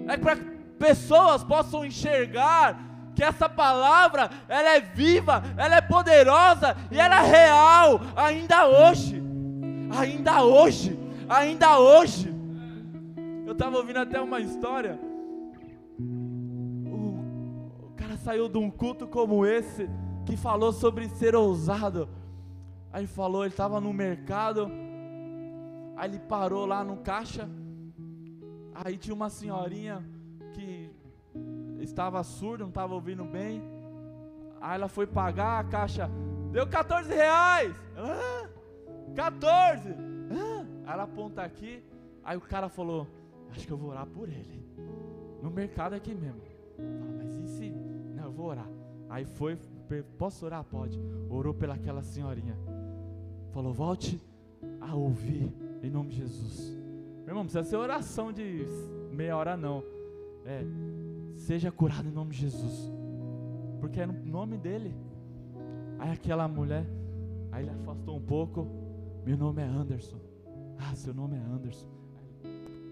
É para que pessoas possam enxergar que essa palavra, ela é viva, ela é poderosa e ela é real, ainda hoje. Ainda hoje, ainda hoje. Eu estava ouvindo até uma história. O cara saiu de um culto como esse, que falou sobre ser ousado. Aí ele falou, ele estava no mercado, aí ele parou lá no caixa, aí tinha uma senhorinha que estava surda, não estava ouvindo bem. Aí ela foi pagar, a caixa deu 14 reais. 14. Aí ela aponta aqui, aí o cara falou, acho que eu vou orar por ele, no mercado aqui mesmo. Fala, mas e se, não, eu vou orar. Aí foi, posso orar? Pode. Orou pelaquela senhorinha, falou, volte a ouvir, em nome de Jesus. Meu irmão, não precisa ser oração de meia hora não, seja curado em nome de Jesus, porque é no nome dele. Aí aquela mulher, aí ele afastou um pouco, meu nome é Anderson. Ah, seu nome é Anderson.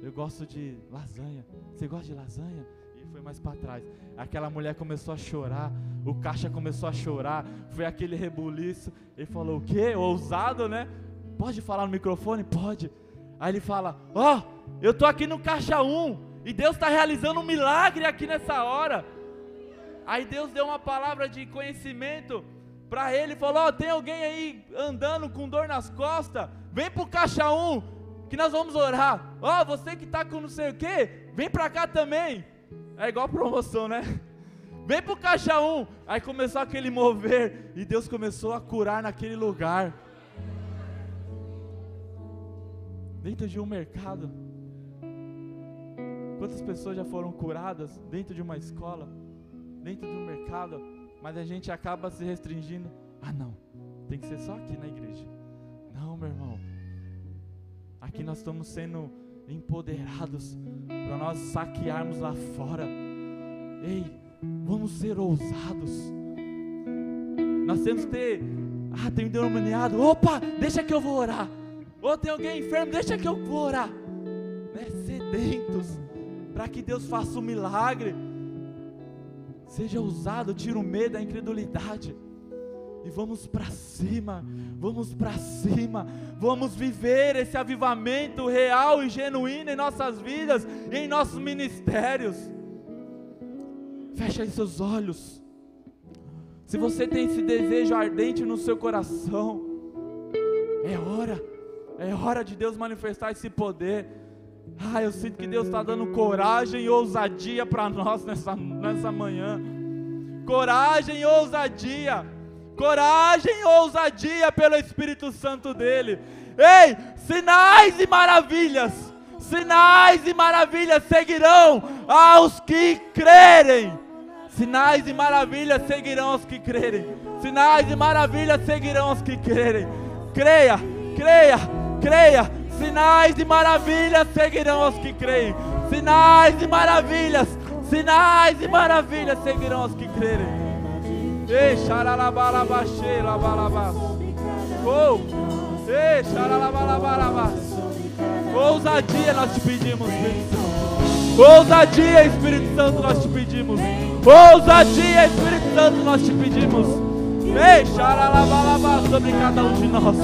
Eu gosto de lasanha. Você gosta de lasanha? E foi mais para trás. Aquela mulher começou a chorar, o caixa começou a chorar, foi aquele rebuliço. Ele falou, o quê? Ousado, né? Pode falar no microfone? Pode. Aí ele fala, eu tô aqui no caixa 1 e Deus está realizando um milagre aqui nessa hora. Aí Deus deu uma palavra de conhecimento para ele, falou, tem alguém aí andando com dor nas costas? Vem pro caixa 1, que nós vamos orar. Você que está com não sei o que, vem para cá também. É igual promoção, né? Vem pro caixa 1. Aí começou aquele mover, e Deus começou a curar naquele lugar. Dentro de um mercado, quantas pessoas já foram curadas dentro de uma escola, dentro de um mercado, mas a gente acaba se restringindo. Não, tem que ser só aqui na igreja. Não, meu irmão, aqui nós estamos sendo empoderados para nós saquearmos lá fora. Ei, vamos ser ousados. Nós temos que ter, tem um endemoniado, opa, deixa que eu vou orar. Ou tem alguém enfermo, deixa que eu vou orar. Sedentos para que Deus faça um milagre. Seja ousado, tira o medo, a incredulidade, e vamos para cima, vamos para cima, vamos viver esse avivamento real e genuíno em nossas vidas e em nossos ministérios. Fecha aí seus olhos. Se você tem esse desejo ardente no seu coração, é hora de Deus manifestar esse poder. Eu sinto que Deus está dando coragem e ousadia para nós nessa manhã. Coragem e ousadia. Coragem e ousadia pelo Espírito Santo dele. Ei, sinais e maravilhas seguirão aos que crerem. Sinais e maravilhas seguirão aos que crerem. Sinais e maravilhas seguirão aos que crerem. Creia, creia, creia. Sinais e maravilhas seguirão aos que creem. Sinais e maravilhas seguirão aos que crerem. Ei, xaralabalabaxê, labalabás. Ei, xaralabalabalabás. Ousadia nós te pedimos, Espírito Santo. Ousadia, Espírito Santo, nós te pedimos. Ousadia, Espírito Santo, nós te pedimos. Ei, xaralabalabás, sobre cada um de nós.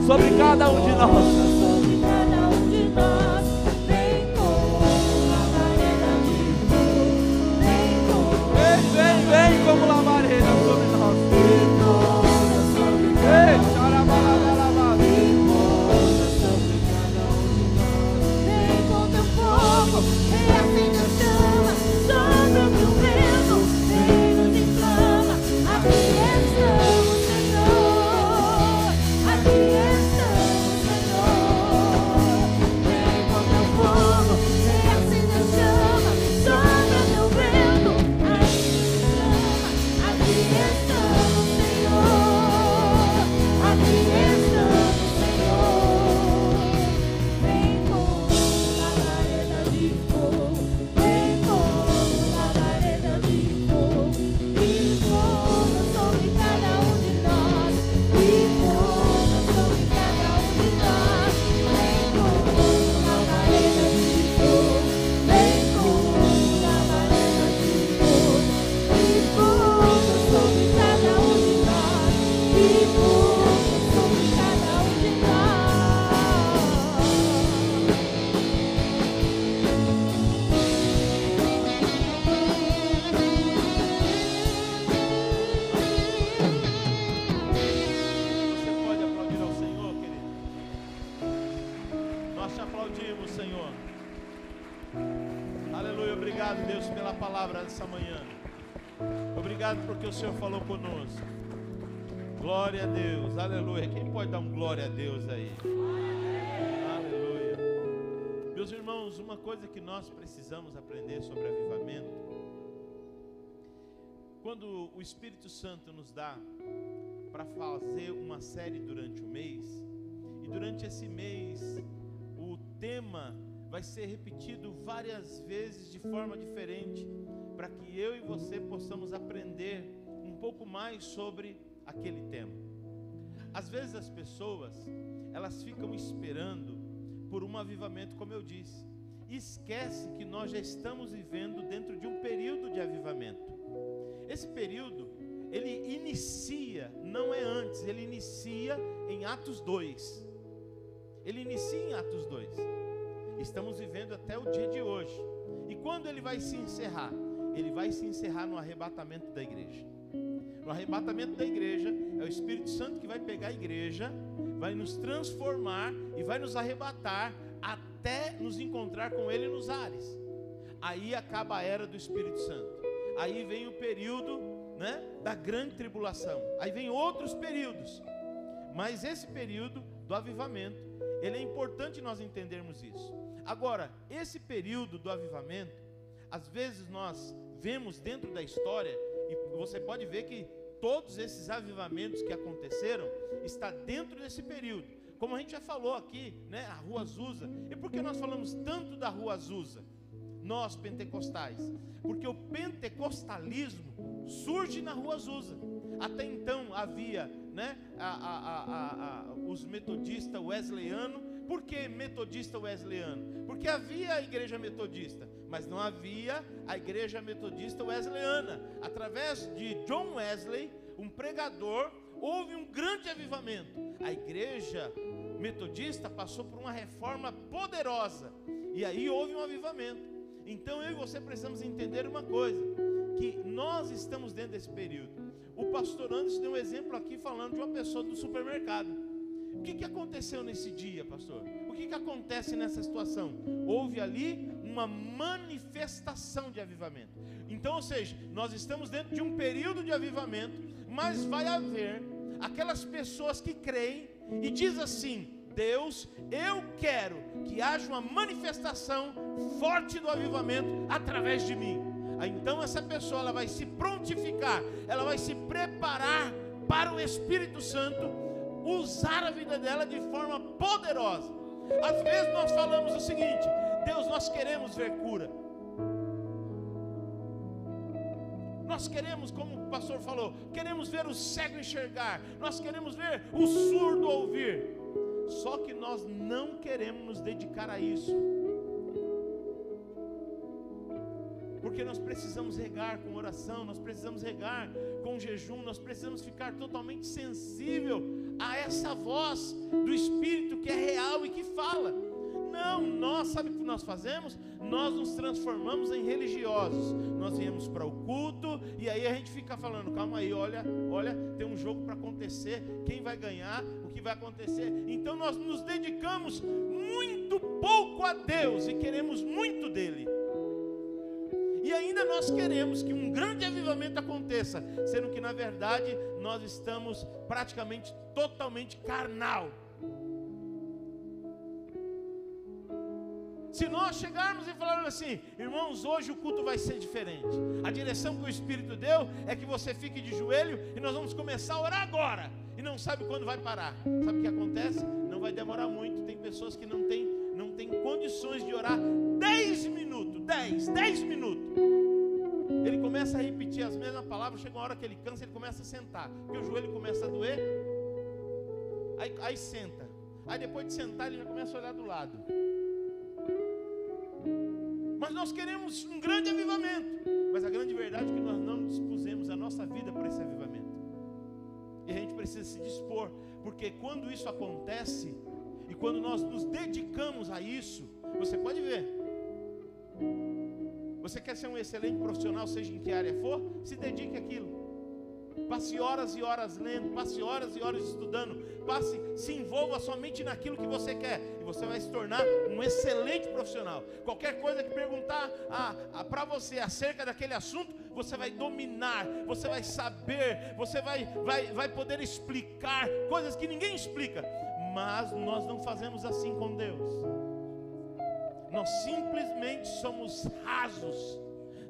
Sobre cada um de nós. Vem como labareda sobre nós. Ei, xarabalabalabalabá. Vem com teu fogo, reacende a chama, sobre o teu vento, vem nos inflama. Aqui estamos, Senhor. Aqui estamos, Senhor. Vem com teu fogo, reacende a chama, sobre o teu vento, aqui estamos. aplaudimos, Senhor. Aleluia, obrigado, Deus, pela palavra dessa manhã. Obrigado porque o Senhor falou conosco. Glória a Deus, aleluia. Quem pode dar um glória a Deus aí? Aleluia. Meus irmãos, uma coisa que nós precisamos aprender sobre avivamento, quando o Espírito Santo nos dá para fazer uma série durante o mês, e durante esse mês o tema vai ser repetido várias vezes de forma diferente, para que eu e você possamos aprender um pouco mais sobre aquele tema. Às vezes as pessoas, elas ficam esperando por um avivamento, como eu disse, e esquece que nós já estamos vivendo dentro de um período de avivamento. Esse período, ele inicia, não é antes, ele inicia em Atos 2. Ele inicia em Atos 2. Estamos vivendo até o dia de hoje. E quando ele vai se encerrar? Ele vai se encerrar no arrebatamento da igreja. No arrebatamento da igreja, é o Espírito Santo que vai pegar a igreja, vai nos transformar e vai nos arrebatar até nos encontrar com ele nos ares. Aí acaba a era do Espírito Santo. Aí vem o período, né, da grande tribulação. Aí vem outros períodos. Mas esse período do avivamento, ele é importante nós entendermos isso. Agora, esse período do avivamento, às vezes nós vemos dentro da história, e você pode ver que todos esses avivamentos que aconteceram está dentro desse período. Como a gente já falou aqui, né, a Rua Azusa. E por que nós falamos tanto da Rua Azusa? Nós pentecostais, porque o pentecostalismo surge na Rua Azusa. Até então havia, né, os metodistas wesleyanos. Por que metodista wesleyano? Porque havia a igreja metodista, mas não havia a igreja metodista wesleyana. Através de John Wesley, um pregador, houve um grande avivamento. A igreja metodista passou por uma reforma poderosa, e aí houve um avivamento. Então eu e você precisamos entender uma coisa, que nós estamos dentro desse período. O pastor Anderson deu um exemplo aqui falando de uma pessoa do supermercado. O que aconteceu nesse dia, pastor? O que acontece nessa situação? Houve ali uma manifestação de avivamento. Então, ou seja, nós estamos dentro de um período de avivamento, mas vai haver aquelas pessoas que creem e diz assim: Deus, eu quero que haja uma manifestação forte do avivamento através de mim. Então essa pessoa, ela vai se prontificar, ela vai se preparar para o Espírito Santo usar a vida dela de forma poderosa. Às vezes nós falamos o seguinte: Deus, nós queremos ver cura, nós queremos, como o pastor falou, queremos ver o cego enxergar, nós queremos ver o surdo ouvir. Só que nós não queremos nos dedicar a isso, porque nós precisamos regar com oração, nós precisamos regar com jejum, nós precisamos ficar totalmente sensível a essa voz do Espírito que é real e que fala. Não, nós, sabe o que nós fazemos? Nós nos transformamos em religiosos. Nós viemos para o culto e aí a gente fica falando: calma aí, olha, tem um jogo para acontecer, quem vai ganhar, o que vai acontecer. Então nós nos dedicamos muito pouco a Deus e queremos muito dele. E ainda nós queremos que um grande avivamento aconteça, sendo que na verdade nós estamos praticamente totalmente carnal. Se nós chegarmos e falarmos assim: irmãos, hoje o culto vai ser diferente, a direção que o Espírito deu é que você fique de joelho e nós vamos começar a orar agora, e não sabe quando vai parar. Sabe o que acontece? Não vai demorar muito. Tem pessoas que não têm condições de orar 10 minutos, 10 minutos. Ele começa a repetir as mesmas palavras, chega uma hora que ele cansa, ele começa a sentar, porque o joelho começa a doer, aí senta, aí depois de sentar ele já começa a olhar do lado. Mas nós queremos um grande avivamento, mas a grande verdade é que nós não dispusemos a nossa vida para esse avivamento, e a gente precisa se dispor, porque quando isso acontece, e quando nós nos dedicamos a isso, você pode ver, você quer ser um excelente profissional, seja em que área for, se dedique àquilo. Passe horas e horas lendo, passe horas e horas estudando, se envolva somente naquilo que você quer, e você vai se tornar um excelente profissional. Qualquer coisa que perguntar para você acerca daquele assunto, você vai dominar, você vai saber, você vai poder explicar coisas que ninguém explica. Mas nós não fazemos assim com Deus. Nós simplesmente somos rasos.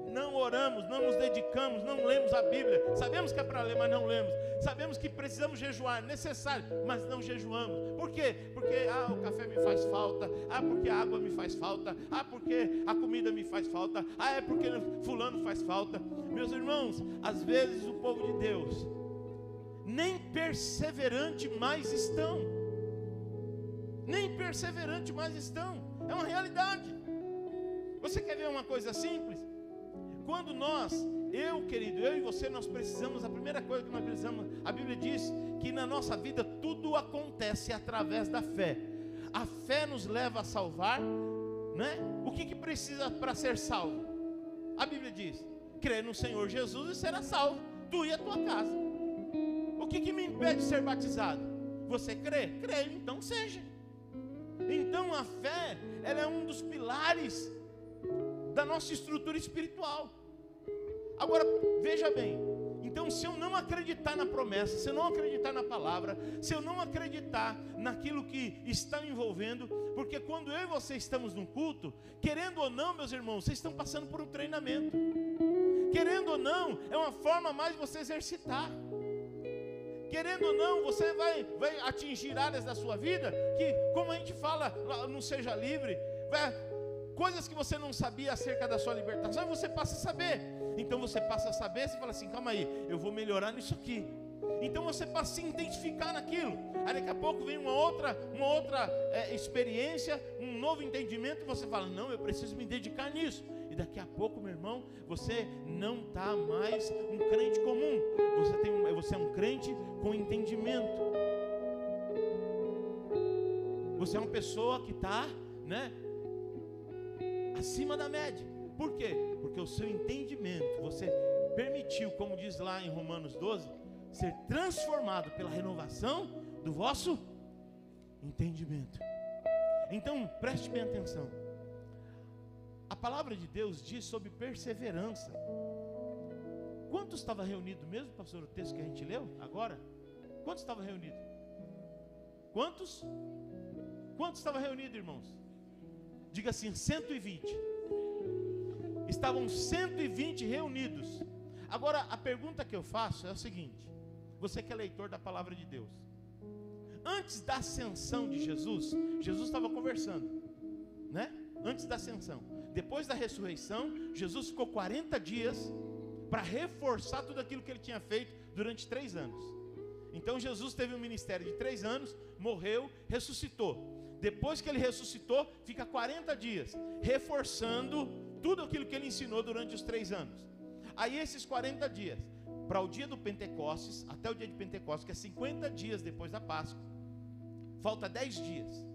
Não oramos, não nos dedicamos, não lemos a Bíblia. Sabemos que é para ler, mas não lemos. Sabemos que precisamos jejuar, necessário, mas não jejuamos. Por quê? Porque o café me faz falta, porque a água me faz falta, porque a comida me faz falta, é porque fulano faz falta. Meus irmãos, às vezes o povo de Deus nem perseverante mais estão. Nem perseverante mais estão. É uma realidade. Você quer ver uma coisa simples? Quando eu e você, nós precisamos, a primeira coisa que nós precisamos, a Bíblia diz que na nossa vida tudo acontece através da fé. A fé nos leva a salvar, né? O que precisa para ser salvo? A Bíblia diz: crê no Senhor Jesus e será salvo, tu e a tua casa. O que me impede de ser batizado? Você crê? Creio, então seja. Então a fé, ela é um dos pilares da nossa estrutura espiritual. Agora, veja bem, então se eu não acreditar na promessa, se eu não acreditar na palavra, se eu não acreditar naquilo que está envolvendo, porque quando eu e você estamos num culto, querendo ou não, meus irmãos, vocês estão passando por um treinamento. Querendo ou não, é uma forma a mais de você exercitar. Querendo ou não, você vai atingir áreas da sua vida que, como a gente fala no Seja Livre, coisas que você não sabia acerca da sua libertação, você passa a saber. Então você passa a saber, você fala assim: calma aí, eu vou melhorar nisso aqui. Então você passa a se identificar naquilo. Aí daqui a pouco vem uma outra experiência, um novo entendimento, e você fala: não, eu preciso me dedicar nisso. E daqui a pouco, meu irmão, você não está mais um crente comum. Você é um crente com entendimento. Você é uma pessoa que está, acima da média. Por quê? Porque o seu entendimento, você permitiu, como diz lá em Romanos 12, ser transformado pela renovação do vosso entendimento. Então, preste bem atenção. A palavra de Deus diz sobre perseverança. Quantos estavam reunidos mesmo, pastor, o texto que a gente leu agora? Quantos estavam reunidos? Quantos? Quantos estavam reunidos, irmãos? Diga assim: 120. Estavam 120 reunidos. Agora, a pergunta que eu faço é o seguinte: você que é leitor da palavra de Deus, antes da ascensão de Jesus estava conversando, antes da ascensão. Depois da ressurreição, Jesus ficou 40 dias para reforçar tudo aquilo que ele tinha feito durante 3 anos. Então Jesus teve um ministério de 3 anos, morreu, ressuscitou. Depois que ele ressuscitou, fica 40 dias reforçando tudo aquilo que ele ensinou durante os 3 anos. Aí esses 40 dias, para o dia do Pentecostes, até o dia de Pentecostes, que é 50 dias depois da Páscoa, falta 10 dias.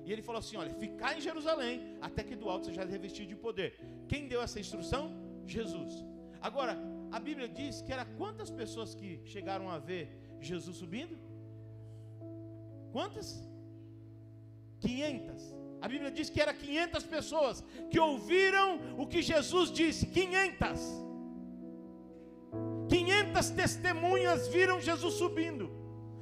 E ele falou assim: olha, ficar em Jerusalém até que do alto seja revestido de poder. Quem deu essa instrução? Jesus. Agora, a Bíblia diz que era quantas pessoas que chegaram a ver Jesus subindo? Quantas? 500. A Bíblia diz que era 500 pessoas que ouviram o que Jesus disse. 500 testemunhas viram Jesus subindo.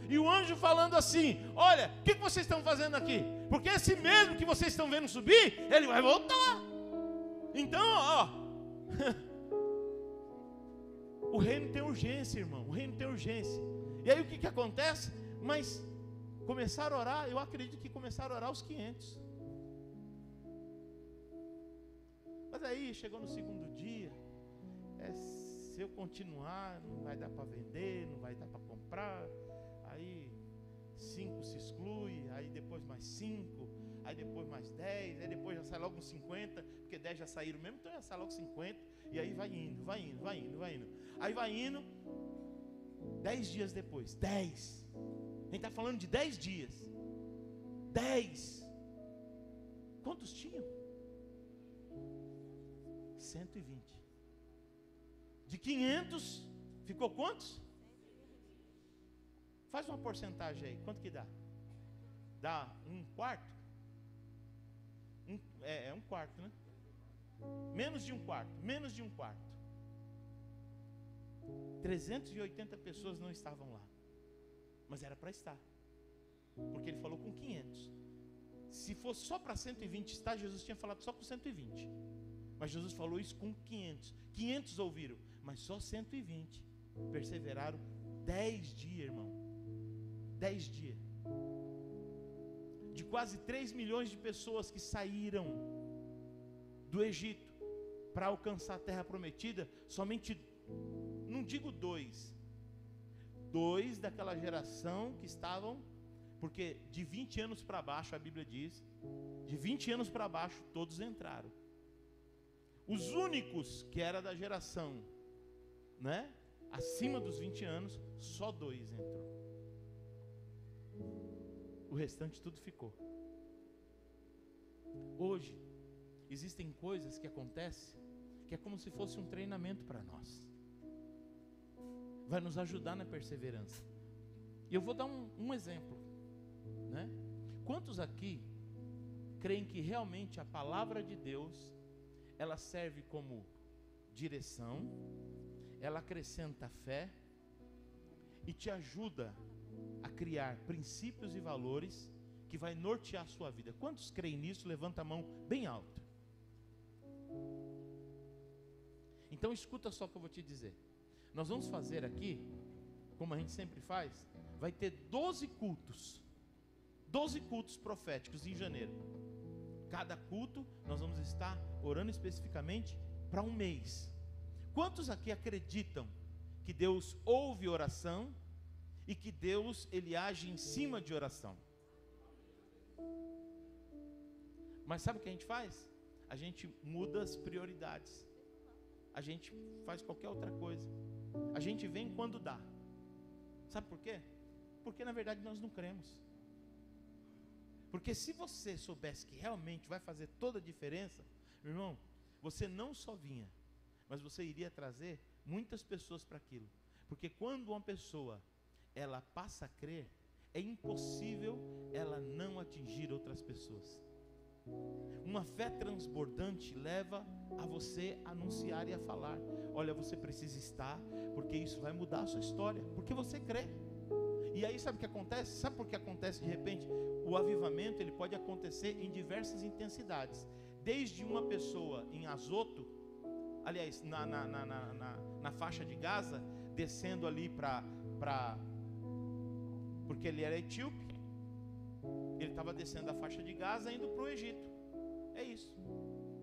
E o anjo falando assim: olha, o que vocês estão fazendo aqui? Porque esse mesmo que vocês estão vendo subir, ele vai voltar. Então, o reino tem urgência, irmão. O reino tem urgência. E aí o que acontece? Mas começaram a orar, eu acredito que começaram a orar os 500. Mas aí chegou no segundo dia, se eu continuar, não vai dar para vender, não vai dar para comprar. Aí 5 se exclui, aí depois mais 5, aí depois mais 10, aí depois já sai logo uns 50, porque 10 já saíram mesmo, então já sai logo 50, e aí vai indo. Aí vai indo, 10 dias depois, 10. A gente está falando de 10 dias. 10. Quantos tinham? 120. De 500 Ficou quantos? Faz uma porcentagem aí, quanto que dá? Dá um quarto? É um quarto, né? Menos de um quarto, menos de um quarto. 380 pessoas não estavam lá, mas era para estar, porque ele falou com 500. Se fosse só para 120 estar, Jesus tinha falado só com 120, mas Jesus falou isso com 500. 500 ouviram, mas só 120 perseveraram 10 dias, irmão. 10 dias. De quase 3 milhões de pessoas que saíram do Egito para alcançar a terra prometida, somente, não digo dois daquela geração que estavam, porque de 20 anos para baixo, a Bíblia diz, de 20 anos para baixo, todos entraram. Os únicos que era da geração, né, acima dos 20 anos, só 2 entrou. O restante tudo ficou. Hoje existem coisas que acontecem que é como se fosse um treinamento para nós. Vai nos ajudar na perseverança. E eu vou dar um exemplo, né? Quantos aqui creem que realmente a palavra de Deus ela serve como direção, ela acrescenta fé e te ajuda a criar princípios e valores que vai nortear a sua vida? Quantos creem nisso? Levanta a mão bem alta. Então escuta só o que eu vou te dizer. Nós vamos fazer aqui, como a gente sempre faz, vai ter 12 cultos proféticos em janeiro. Cada culto nós vamos estar orando especificamente para um mês. Quantos aqui acreditam que Deus ouve oração e que Deus ele age em cima de oração? Mas sabe o que a gente faz? A gente muda as prioridades. A gente faz qualquer outra coisa. A gente vem quando dá. Sabe por quê? Porque na verdade nós não cremos. Porque se você soubesse que realmente vai fazer toda a diferença, meu irmão, você não só vinha, mas você iria trazer muitas pessoas para aquilo. Porque quando uma pessoa ela passa a crer, é impossível ela não atingir outras pessoas. Uma fé transbordante leva a você a anunciar e a falar: olha, você precisa estar, porque isso vai mudar a sua história, porque você crê. E aí sabe o que acontece? Sabe por que acontece de repente? O avivamento ele pode acontecer em diversas intensidades. Desde uma pessoa em Azoto, aliás, na faixa de Gaza, descendo ali porque ele era etíope, ele estava descendo a faixa de Gaza indo para o Egito. É isso.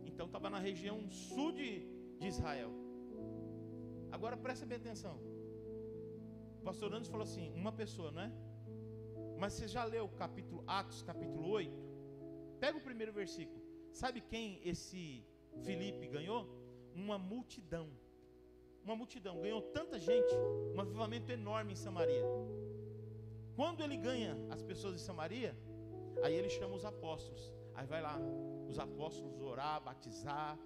Então estava na região sul de Israel. Agora presta bem atenção. O pastor Anderson falou assim, uma pessoa, não é? Mas você já leu Atos capítulo 8? Pega o primeiro versículo. Sabe quem esse Filipe ganhou? Uma multidão. Uma multidão. Ganhou tanta gente, um avivamento enorme em Samaria. Quando ele ganha as pessoas de Samaria, aí ele chama os apóstolos. Aí vai lá, os apóstolos orar, batizar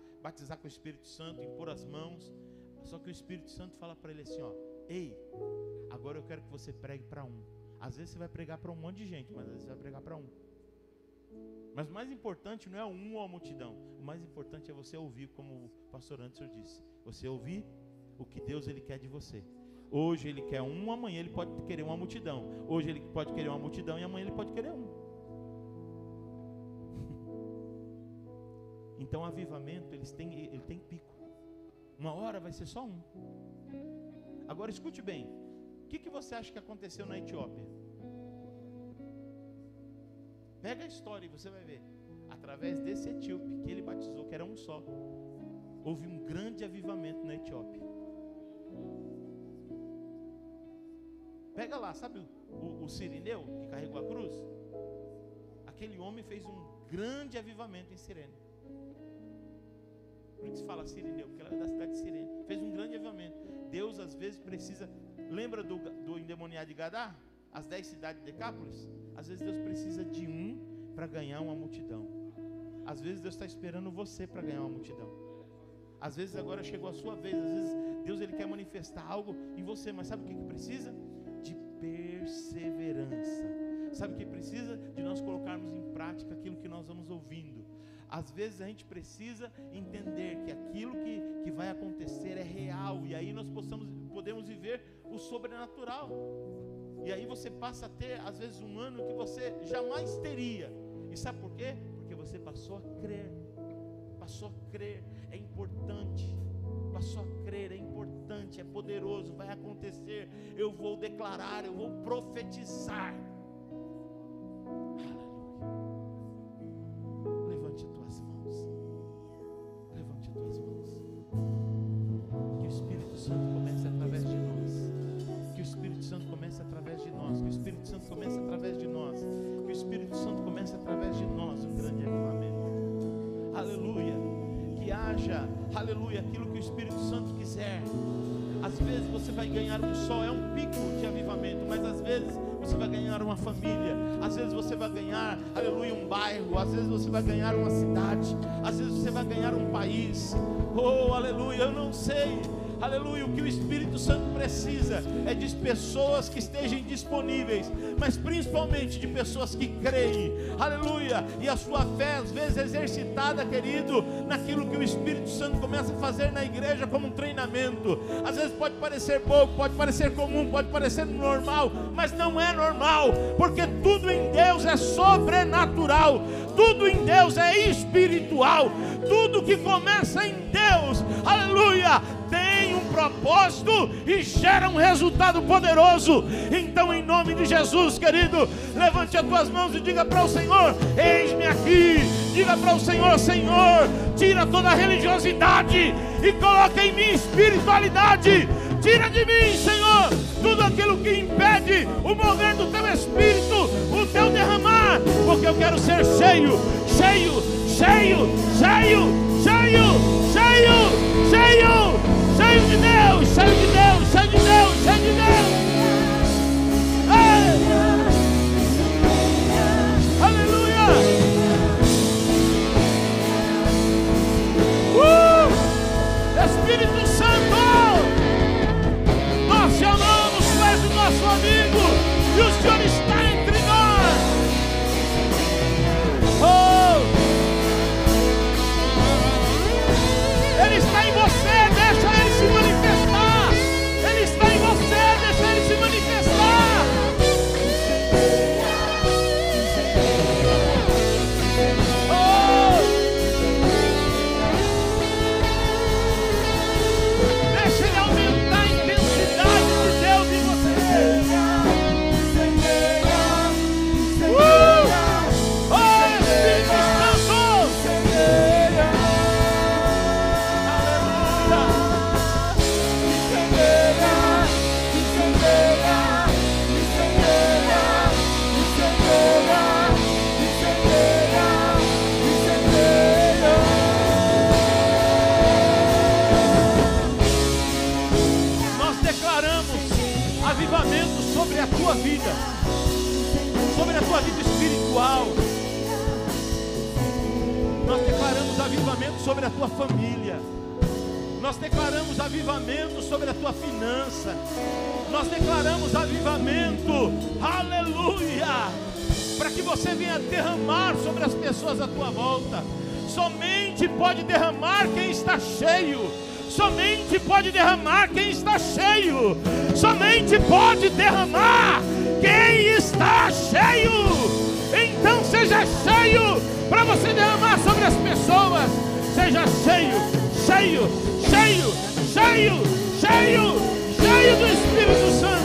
com o Espírito Santo, impor as mãos. Só que o Espírito Santo fala para ele assim, ó: ei, agora eu quero que você pregue para um. Às vezes você vai pregar para um monte de gente, mas às vezes você vai pregar para um. Mas o mais importante não é um ou a multidão. O mais importante é você ouvir, como o pastor Anderson disse. Você ouvir o que Deus ele quer de você. Hoje ele quer um, amanhã ele pode querer uma multidão. Hoje ele pode querer uma multidão e amanhã ele pode querer um. Então o avivamento ele tem pico. Uma hora vai ser só um. Agora escute bem. O que você acha que aconteceu na Etiópia? Pega a história e você vai ver. Através desse etíope que ele batizou, que era um só, houve um grande avivamento na Etiópia. Pega lá, sabe o Cirineu que carregou a cruz? Aquele homem fez um grande avivamento em Cirene. Por que se fala Cirineu? Porque ela é da cidade de Cirene. Fez um grande avivamento. Deus às vezes precisa. Lembra do endemoniado de Gadá? As 10 cidades de Decápolis? Às vezes Deus precisa de um para ganhar uma multidão. Às vezes Deus está esperando você para ganhar uma multidão. Às vezes agora chegou a sua vez, às vezes Deus ele quer manifestar algo em você, mas sabe o que precisa? De perseverança. Sabe o que precisa? De nós colocarmos em prática aquilo que nós vamos ouvindo. Às vezes a gente precisa entender que aquilo que vai acontecer é real, e aí nós podemos viver o sobrenatural. E aí você passa a ter, às vezes, um ano que você jamais teria. E sabe por quê? Porque você passou a crer. Passou a crer. É importante. Passou a crer, é importante, é poderoso, vai acontecer. Eu vou declarar, eu vou profetizar. Levante as tuas mãos. Levante as tuas mãos. Que o Espírito Santo comece através de nós. Que o Espírito Santo comece através de nós. Que o Espírito Santo comece através de nós. Que o Espírito Santo comece através de nós um grande avivamento. Aleluia. Que haja, aleluia, aquilo que o Espírito Santo quiser. Às vezes você vai ganhar um só, é um pico de avivamento, mas às vezes você vai ganhar uma família, às vezes você vai ganhar, aleluia, um bairro, às vezes você vai ganhar uma cidade, às vezes você vai ganhar um país. Oh, aleluia, eu não sei. Aleluia, o que o Espírito Santo precisa é de pessoas que estejam disponíveis, mas principalmente de pessoas que creem, aleluia, e a sua fé às vezes exercitada, querido, naquilo que o Espírito Santo começa a fazer na igreja como um treinamento. Às vezes pode parecer pouco, pode parecer comum, pode parecer normal, mas não é normal, porque tudo em Deus é sobrenatural, tudo em Deus é espiritual, tudo que começa em Deus, aleluia, tem um propósito e gera um resultado poderoso. Então, em nome de Jesus, querido, levante as tuas mãos e diga para o Senhor: eis-me aqui. Diga para o Senhor: Senhor, tira toda a religiosidade e coloca em mim espiritualidade. Tira de mim, Senhor, tudo aquilo que impede o mover do teu Espírito, o teu derramar, porque eu quero ser cheio, cheio, cheio, cheio, cheio, cheio, cheio, cheio de Deus, cheio de Deus, cheio de Deus, cheio de Deus. Ei! Aleluia! Espírito Santo, nós te amamos, tu és o nosso amigo e o Senhor está entre nós. Oh! Ele está em você, deixa Ele se manifestar. Ele está em você, deixa Ele se manifestar. Oh! Deixa Ele aumentar a intensidade de Deus em você. Oh, Espírito Santo! Avivamento sobre a tua vida, sobre a tua vida espiritual. Nós declaramos avivamento sobre a tua família. Nós declaramos avivamento sobre a tua finança. Nós declaramos avivamento, aleluia, para que você venha derramar sobre as pessoas à tua volta. Somente pode derramar quem está cheio. Somente pode derramar quem está cheio. Somente pode derramar quem está cheio. Então seja cheio para você derramar sobre as pessoas. Seja cheio, cheio, cheio, cheio, cheio, cheio do Espírito Santo.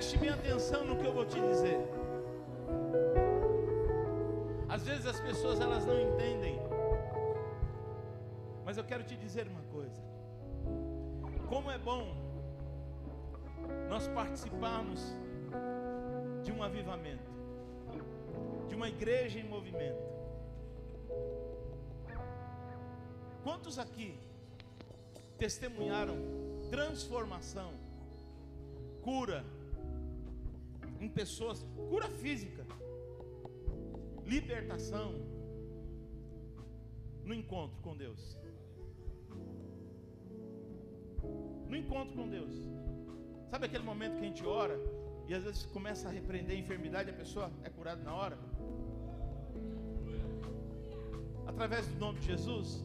Preste bem atenção no que eu vou te dizer. Às vezes as pessoas elas não entendem, mas eu quero te dizer uma coisa. Como é bom nós participarmos de um avivamento, de uma igreja em movimento. Quantos aqui testemunharam transformação, cura em pessoas, cura física, libertação no encontro com Deus? No encontro com Deus. Sabe aquele momento que a gente ora e às vezes começa a repreender a enfermidade, a pessoa é curada na hora? Através do nome de Jesus.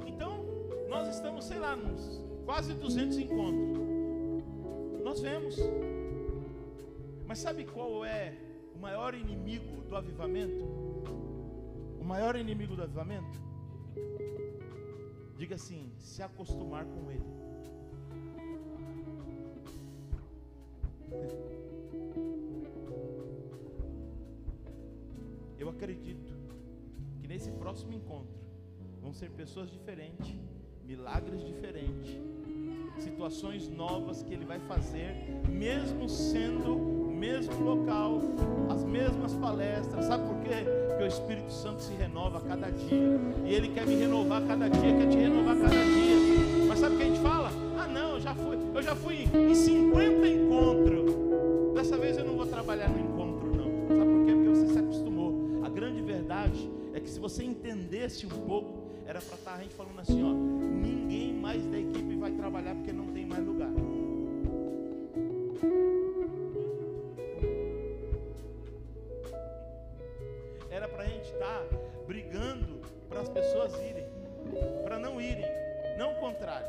Então, nós estamos, sei lá, nos quase 200 encontros. Nós vemos. Mas sabe qual é o maior inimigo do avivamento? O maior inimigo do avivamento? Diga assim: se acostumar com ele. Eu acredito que nesse próximo encontro vão ser pessoas diferentes, milagres diferentes, situações novas que Ele vai fazer, mesmo sendo o mesmo local, as mesmas palestras. Sabe por quê? Porque o Espírito Santo se renova a cada dia, e Ele quer me renovar a cada dia, quer te renovar a cada dia. Mas sabe o que a gente fala? Ah não, eu já fui em 50 encontros, dessa vez eu não vou trabalhar no encontro não. Sabe por quê? Porque você se acostumou. A grande verdade é que se você entendesse um pouco, era para estar a gente falando assim, ó, ninguém mais da equipe vai trabalhar porque não tem mais lugar. Era para a gente estar brigando para as pessoas irem, para não irem, não o contrário.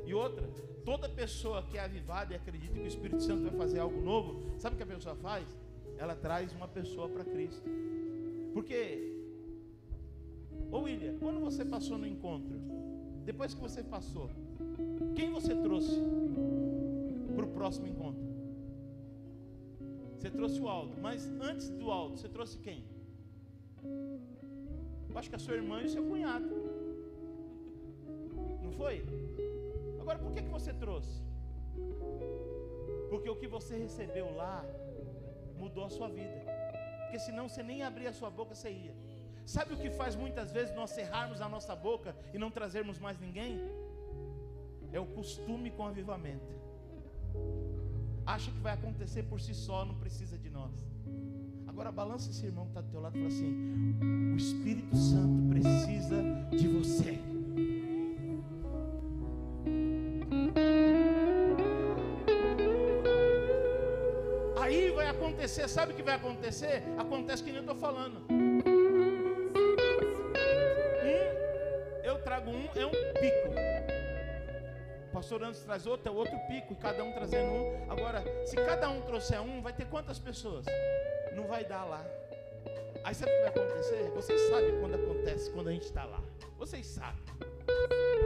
E outra, toda pessoa que é avivada e acredita que o Espírito Santo vai fazer algo novo, sabe o que a pessoa faz? Ela traz uma pessoa para Cristo. Porque, ô William, quando você passou no encontro, depois que você passou, quem você trouxe para o próximo encontro? Você trouxe o Aldo, mas antes do Aldo, você trouxe quem? Eu acho que a sua irmã e o seu cunhado. Não foi? Agora, por que você trouxe? Porque o que você recebeu lá mudou a sua vida. Porque senão você nem abria a sua boca, você ia. Sabe o que faz muitas vezes nós cerrarmos a nossa boca e não trazermos mais ninguém? É o costume com avivamento. Acha que vai acontecer por si só, não precisa de nós. Agora balança esse irmão que está do teu lado e fala assim: o Espírito Santo precisa de você. Aí vai acontecer, sabe o que vai acontecer? Acontece que nem eu estou falando. Eu trago um, é um pico. O pastor Anderson traz outro, é outro pico, cada um trazendo um. Agora, se cada um trouxer um, vai ter quantas pessoas? Não vai dar lá. Aí sabe o que vai acontecer? Vocês sabem quando acontece, quando a gente está lá. Vocês sabem.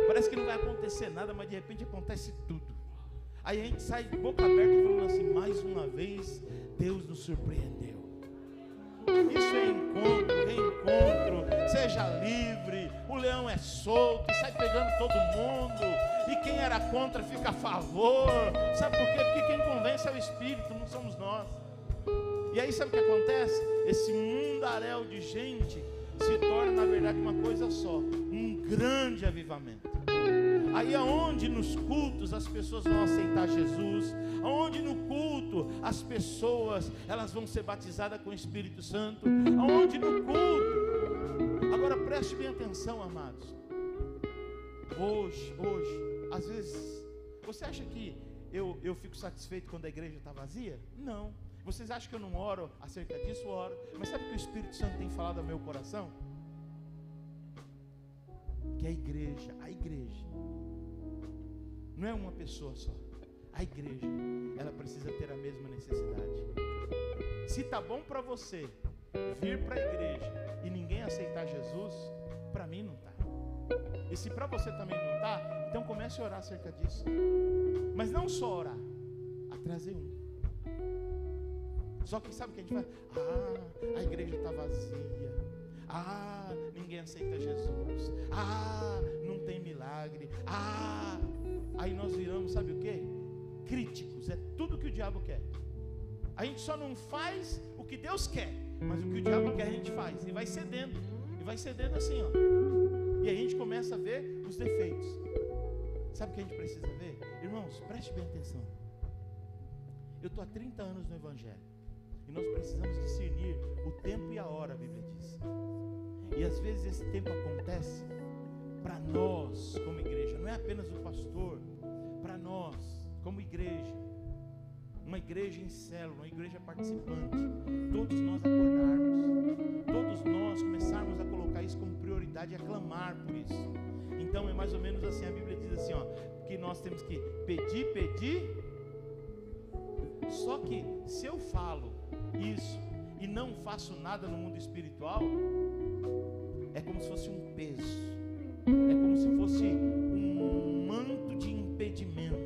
Parece que não vai acontecer nada, mas de repente acontece tudo. Aí a gente sai de boca aberta falando assim: mais uma vez, Deus nos surpreendeu. Isso é encontro, reencontro, seja livre, o leão é solto e sai pegando todo mundo, e quem era contra fica a favor. Sabe por quê? Porque quem convence é o Espírito, não somos nós. E aí sabe o que acontece? Esse mundaréu de gente se torna na verdade uma coisa só, um grande avivamento. Aí aonde nos cultos as pessoas vão aceitar Jesus, aonde no culto as pessoas elas vão ser batizadas com o Espírito Santo, aonde no culto. Agora preste bem atenção, amados. Hoje, às vezes, você acha que eu fico satisfeito quando a igreja está vazia? Não. Vocês acham que eu não oro acerca disso? Oro. Mas sabe o que o Espírito Santo tem falado ao meu coração? Que a igreja não é uma pessoa só. A igreja, ela precisa ter a mesma necessidade. Se está bom para você vir para a igreja e ninguém aceitar Jesus, para mim não está. E se para você também não está, então comece a orar acerca disso. Mas não só orar, a trazer um. Só que sabe o que a gente faz? A igreja está vazia. Ninguém aceita Jesus. Não tem milagre. Aí nós viramos, sabe o que? Críticos. É tudo que o diabo quer. A gente só não faz o que Deus quer, mas o que o diabo quer a gente faz. E vai cedendo. E vai cedendo assim, ó. E aí a gente começa a ver os defeitos. Sabe o que a gente precisa ver? Irmãos, preste bem atenção. Eu estou há 30 anos no Evangelho. E nós precisamos discernir o tempo e a hora, a Bíblia diz. E às vezes esse tempo acontece para nós como igreja. Não é apenas o pastor. Para nós como igreja. Uma igreja em célula, uma igreja participante. Todos nós acordarmos. Todos nós começarmos a colocar isso como prioridade e a clamar por isso. Então é mais ou menos assim. A Bíblia diz assim, ó, que nós temos que pedir. Só que se eu falo isso e não faço nada no mundo espiritual, é como se fosse um peso, é como se fosse um manto de impedimento.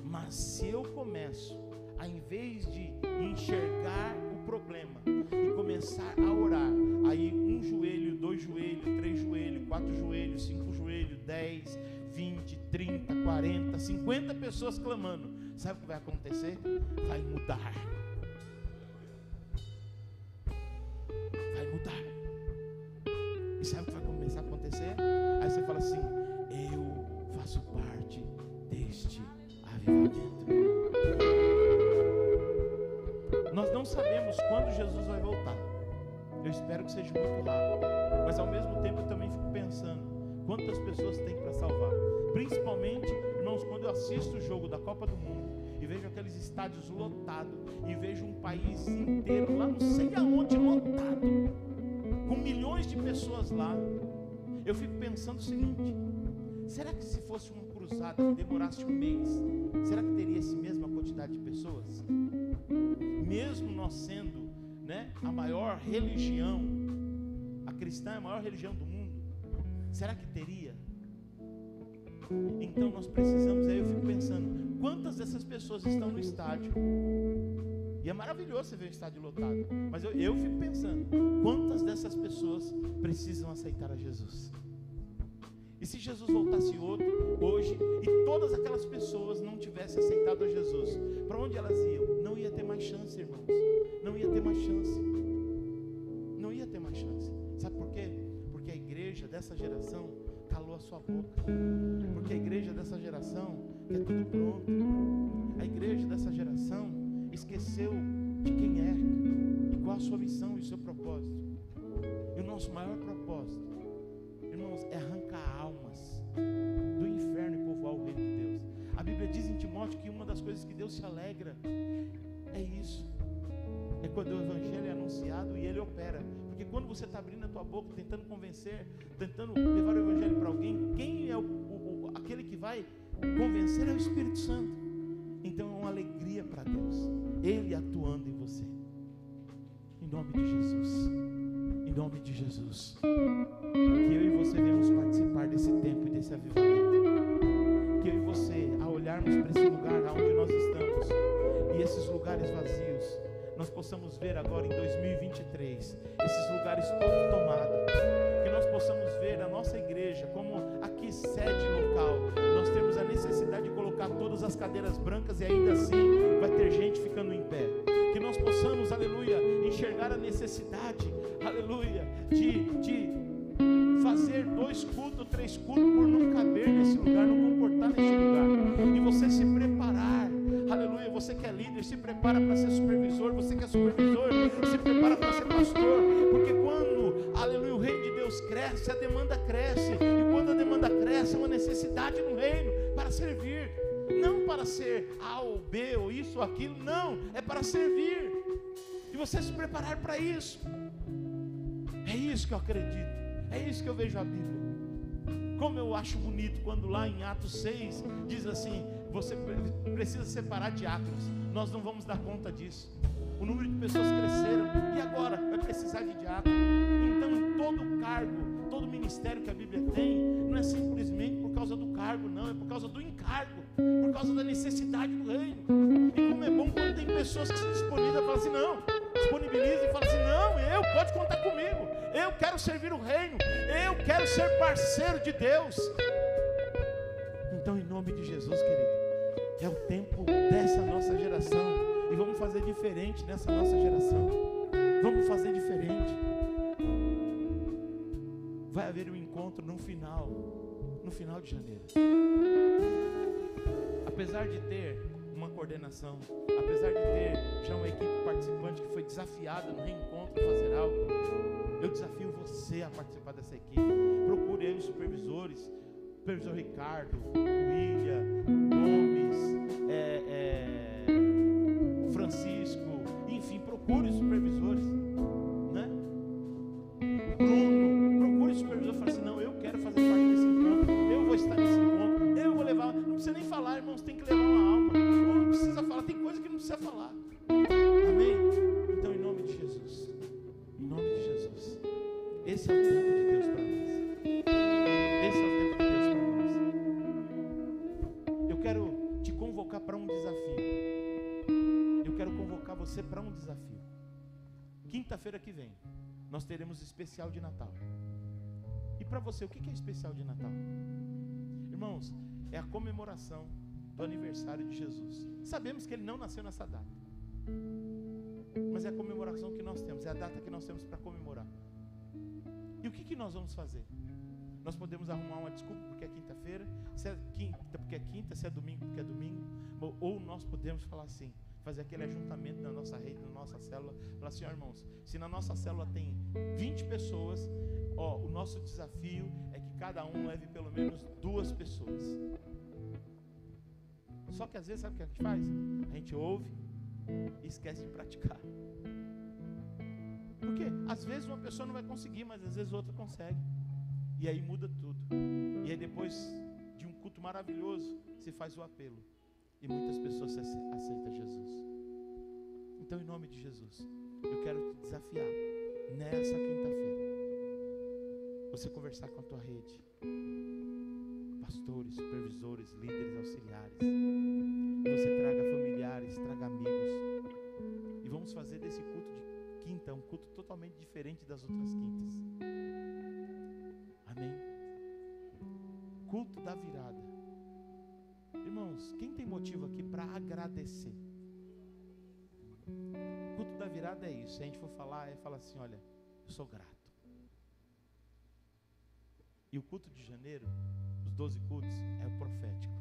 Mas se eu começo, ao invés de enxergar o problema e começar a orar, aí 1 joelho, 2 joelhos, 3 joelhos, 4 joelhos, 5 joelhos, 10, 20, 30, 40, 50 pessoas clamando, sabe o que vai acontecer? Vai mudar. Vai mudar. E sabe o que vai começar a acontecer? Aí você fala assim: eu faço parte deste avivamento. Nós não sabemos quando Jesus vai voltar. Eu espero que seja muito rápido. Mas ao mesmo tempo eu também fico pensando: quantas pessoas tem para salvar? Principalmente, irmãos, quando eu assisto o jogo da Copa do Mundo e vejo aqueles estádios lotados, e vejo um país inteiro lá não sei aonde lotado, com milhões de pessoas lá, eu fico pensando o seguinte: será que se fosse uma cruzada que demorasse um mês, será que teria essa mesma quantidade de pessoas? Mesmo nós sendo, né, a maior religião, a cristã é a maior religião do mundo, será que teria? Então nós precisamos, aí eu fico pensando, quantas dessas pessoas estão no estádio? E é maravilhoso você ver o estádio lotado, mas eu fico pensando, quantas dessas pessoas precisam aceitar a Jesus? E se Jesus voltasse hoje e todas aquelas pessoas não tivessem aceitado a Jesus, para onde elas iam? Não ia ter mais chance, irmãos. Não ia ter mais chance. Não ia ter mais chance. Sabe por quê? Porque a igreja dessa geração calou a sua boca. Porque a igreja dessa geração quer tudo pronto. A igreja dessa geração esqueceu de quem é e qual a sua missão e o seu propósito. E o nosso maior propósito, irmãos, é arrancar almas do inferno e povoar o reino de Deus. A Bíblia diz em Timóteo que uma das coisas que Deus se alegra é isso. É quando o evangelho é anunciado e ele opera. Porque quando você está abrindo a tua boca, tentando convencer, tentando levar o evangelho para alguém, quem é aquele que vai convencer? É o Espírito Santo. Então é uma alegria para Deus, ele atuando em você. Em nome de Jesus. Em nome de Jesus. Que eu e você venhamos participar desse tempo e desse avivamento. Que eu e você, ao olharmos para esse lugar onde nós estamos e esses lugares vazios, nós possamos ver agora em 2023 esses lugares todos tomados. Que nós possamos ver a nossa igreja como aqui sede local. Nós temos a necessidade de colocar todas as cadeiras brancas e ainda assim vai ter gente ficando em pé. Que nós possamos, aleluia, enxergar a necessidade, aleluia, de fazer 2 cultos, 3 cultos por não caber nesse lugar, não comportar nesse lugar. E você se preparar, aleluia, você que é líder, se prepara para ser supervisor, você que é supervisor, se prepara para ser pastor, porque quando, aleluia, o reino de Deus cresce, a demanda cresce, e quando a demanda cresce, é uma necessidade no reino para servir, não para ser A ou B ou isso ou aquilo, não, é para servir, e você se preparar para isso. É isso que eu acredito, é isso que eu vejo a Bíblia. Como eu acho bonito quando lá em Atos 6 diz assim: você precisa separar diáconos. Nós não vamos dar conta disso. O número de pessoas cresceram e agora vai precisar de diácono. Então todo cargo, todo ministério que a Bíblia tem, não é simplesmente cargo, não, é por causa do encargo, por causa da necessidade do reino. E como é bom quando tem pessoas que se disponibilizam e falam assim, não, disponibiliza e fala assim, não, pode contar comigo, eu quero servir o reino, eu quero ser parceiro de Deus. Então, em nome de Jesus, querido, é o tempo dessa nossa geração, e vamos fazer diferente nessa nossa geração, vamos fazer diferente. Vai haver um encontro no final de janeiro. Apesar de ter uma coordenação, apesar de ter já uma equipe participante que foi desafiada no reencontro a fazer algo, eu desafio você a participar dessa equipe. Procure aí os supervisores, supervisor Ricardo, William, Gomes, Francisco, enfim, procure os supervisores, né? Bruno, procure os supervisores e fale assim, não, eu quero fazer parte desse encontro, eu vou estar nesse encontro, eu vou levar, não precisa nem falar, irmãos, tem que levar uma alma, não precisa falar, tem coisa que não precisa falar, amém? Então, em nome de Jesus, esse é o tempo de Deus para nós, esse é o tempo de Deus para nós. Eu quero te convocar para um desafio, eu quero convocar você para um desafio. Quinta-feira que vem nós teremos especial de Natal. E para você, o que é especial de Natal? Irmãos, é a comemoração do aniversário de Jesus. Sabemos que ele não nasceu nessa data, mas é a comemoração que nós temos, é a data que nós temos para comemorar. E o que nós vamos fazer? Nós podemos arrumar uma desculpa porque é quinta-feira, se é quinta porque é quinta, se é domingo porque é domingo, ou nós podemos falar assim, fazer aquele ajuntamento na nossa rede, na nossa célula, falar assim, ó, irmãos, se na nossa célula tem 20 pessoas, o nosso desafio é que cada um leve pelo menos 2 pessoas. Só que às vezes, sabe o que a gente faz? A gente ouve e esquece de praticar. Porque às vezes uma pessoa não vai conseguir, mas às vezes outra consegue. E aí muda tudo. E aí depois de um culto maravilhoso, se faz o apelo. E muitas pessoas aceitam Jesus. Então, em nome de Jesus, eu quero te desafiar nessa quinta-feira, você conversar com a tua rede, pastores, supervisores, líderes, auxiliares, e você traga familiares, traga amigos, e vamos fazer desse culto de quinta um culto totalmente diferente das outras quintas. Amém? Culto da virada. Irmãos, quem tem motivo aqui para agradecer? Culto da virada é isso. Se a gente for falar, fala assim, olha, eu sou grato. E o culto de janeiro, os 12 cultos, é o profético.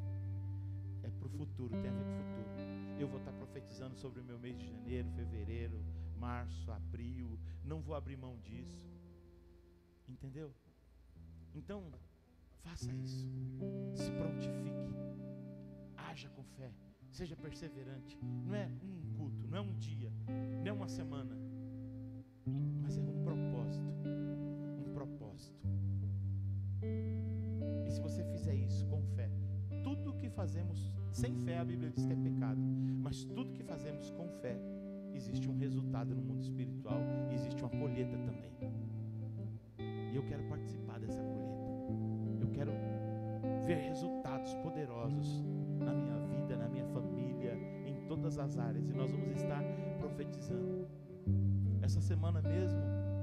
É para o futuro, tem a ver com o futuro. Eu vou estar profetizando sobre o meu mês de janeiro, fevereiro, março, abril. Não vou abrir mão disso. Entendeu? Então, faça isso. Se prontifique. Haja com fé. Seja perseverante. Não é um culto, não é um dia, não é uma semana, mas é um propósito. Um propósito. E se você fizer isso com fé, tudo que fazemos sem fé, a Bíblia diz que é pecado, mas tudo que fazemos com fé, existe um resultado no mundo espiritual, e existe uma colheita também. E eu quero participar dessa colheita. Eu quero ver resultados poderosos na minha vida, na minha família, em todas as áreas. E nós vamos estar profetizando. Essa semana mesmo,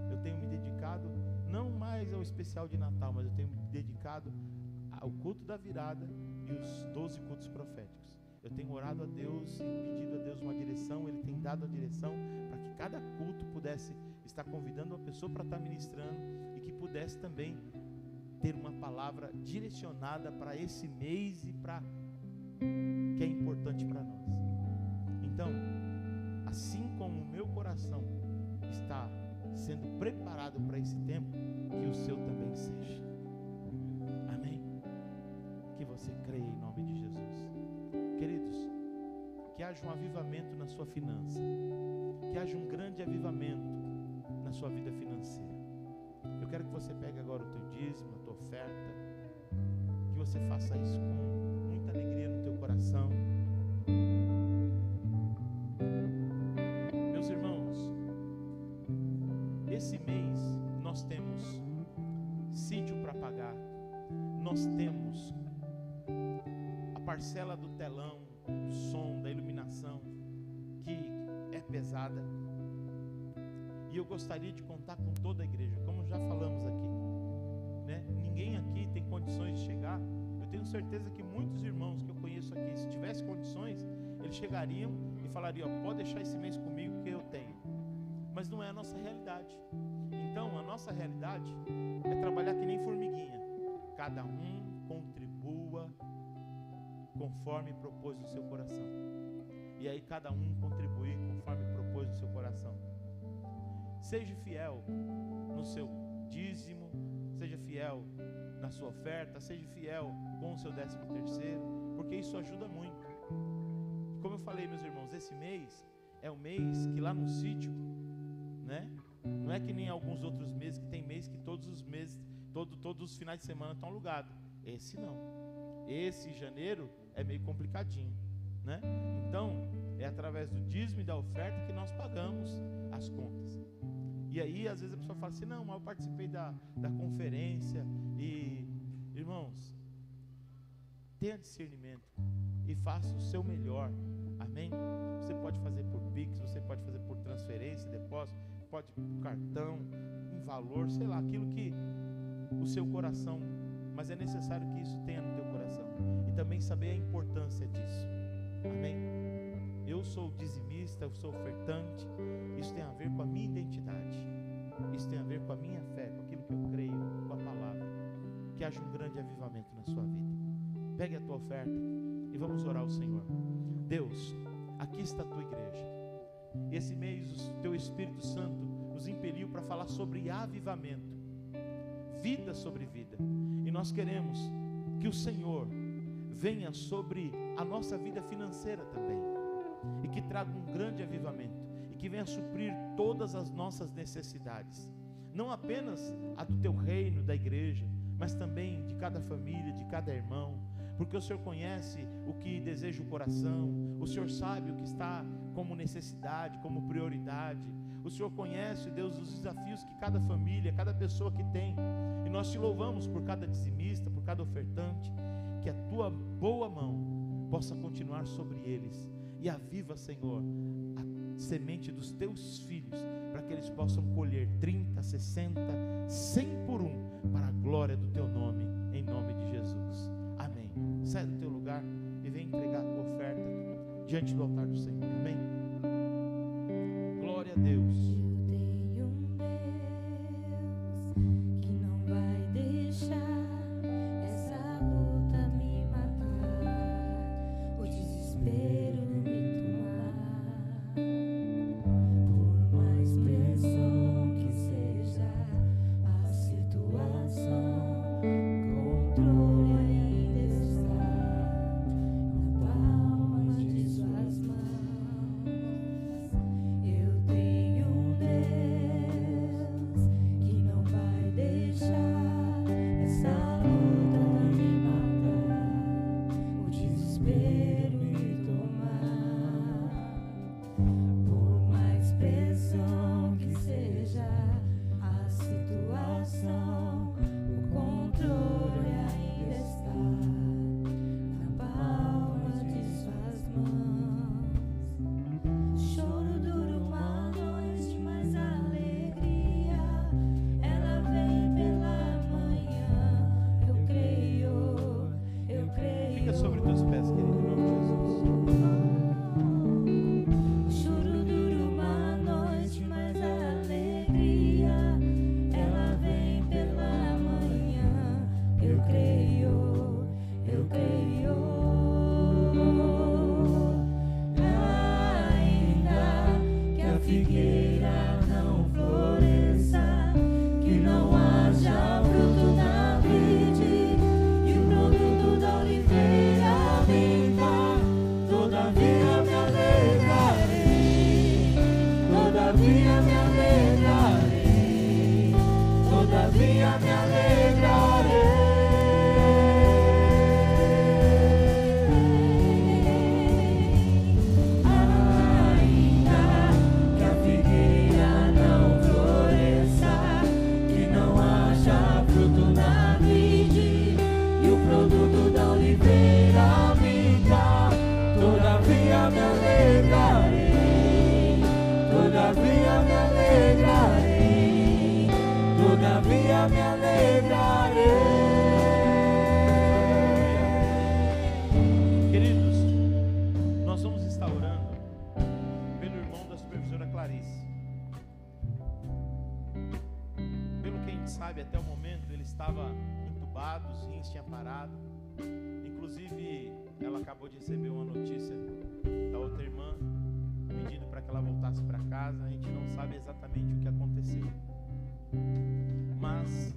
eu tenho me dedicado, não mais ao especial de Natal, mas eu tenho me dedicado ao culto da virada e os 12 cultos proféticos. Eu tenho orado a Deus e pedido a Deus uma direção. Ele tem dado a direção para que cada culto pudesse estar convidando uma pessoa para estar ministrando e que pudesse também ter uma palavra direcionada para esse mês e para que é importante para nós. Então, assim como o meu coração está sendo preparado para esse tempo, que o seu também seja. Amém? Que você creia em nome de Jesus. Queridos, que haja um avivamento na sua finança, que haja um grande avivamento na sua vida financeira. Eu quero que você pegue agora o teu dízimo, a tua oferta, que você faça isso com muita alegria no teu coração. Meus irmãos, esse mês nós temos sítio para pagar, nós temos parcela do telão, do som, da iluminação, que é pesada. E eu gostaria de contar com toda a igreja, como já falamos aqui, né? Ninguém aqui tem condições de chegar. Eu tenho certeza que muitos irmãos que eu conheço aqui, se tivesse condições, eles chegariam e falariam: pode deixar esse mês comigo que eu tenho. Mas não é a nossa realidade. Então a nossa realidade é trabalhar que nem formiguinha. Cada um contribua conforme propôs no seu coração. E aí cada um contribuir conforme propôs no seu coração. Seja fiel no seu dízimo, seja fiel na sua oferta, seja fiel com o seu 13º, porque isso ajuda muito. Como eu falei, meus irmãos, esse mês é o mês que lá no sítio, né? Não é que nem alguns outros meses, que tem mês que todos os meses, todos os finais de semana estão alugados. Esse não. Esse janeiro é meio complicadinho, né? Então, é através do dízimo e da oferta que nós pagamos as contas. E aí, às vezes a pessoa fala assim: não, mas eu participei da conferência. E, irmãos, tenha discernimento e faça o seu melhor. Amém? Você pode fazer por Pix, você pode fazer por transferência, depósito, pode por cartão, um valor, sei lá, aquilo que o seu coração, mas é necessário que isso tenha no teu coração. E também saber a importância disso. Amém? Eu sou dizimista, eu sou ofertante. Isso tem a ver com a minha identidade. Isso tem a ver com a minha fé, com aquilo que eu creio, com a palavra. Que haja um grande avivamento na sua vida. Pegue a tua oferta e vamos orar ao Senhor. Deus, aqui está a tua igreja. Esse mês o teu Espírito Santo nos impeliu para falar sobre avivamento, vida sobre vida. E nós queremos que o Senhor venha sobre a nossa vida financeira também, e que traga um grande avivamento, e que venha suprir todas as nossas necessidades, não apenas a do teu reino, da igreja, mas também de cada família, de cada irmão, porque o Senhor conhece o que deseja o coração, o Senhor sabe o que está como necessidade, como prioridade. O Senhor conhece, Deus, os desafios que cada família, cada pessoa que tem. E nós te louvamos por cada dizimista, por cada ofertante. Que a tua boa mão possa continuar sobre eles. E aviva, Senhor, a semente dos teus filhos, para que eles possam colher 30, 60, 100 por um, para a glória do teu nome, em nome de Jesus. Amém. Sai do teu lugar e vem entregar a tua oferta diante do altar do Senhor. Amém. Glória a Deus. Eu tenho um Deus que não vai deixar essa luta me matar, o desespero me tomar. Por mais pressão que seja a situação, controle ainda está na palma de suas mãos. estado. Inclusive, ela acabou de receber uma notícia da outra irmã, pedindo para que ela voltasse para casa. A gente não sabe exatamente o que aconteceu. Mas,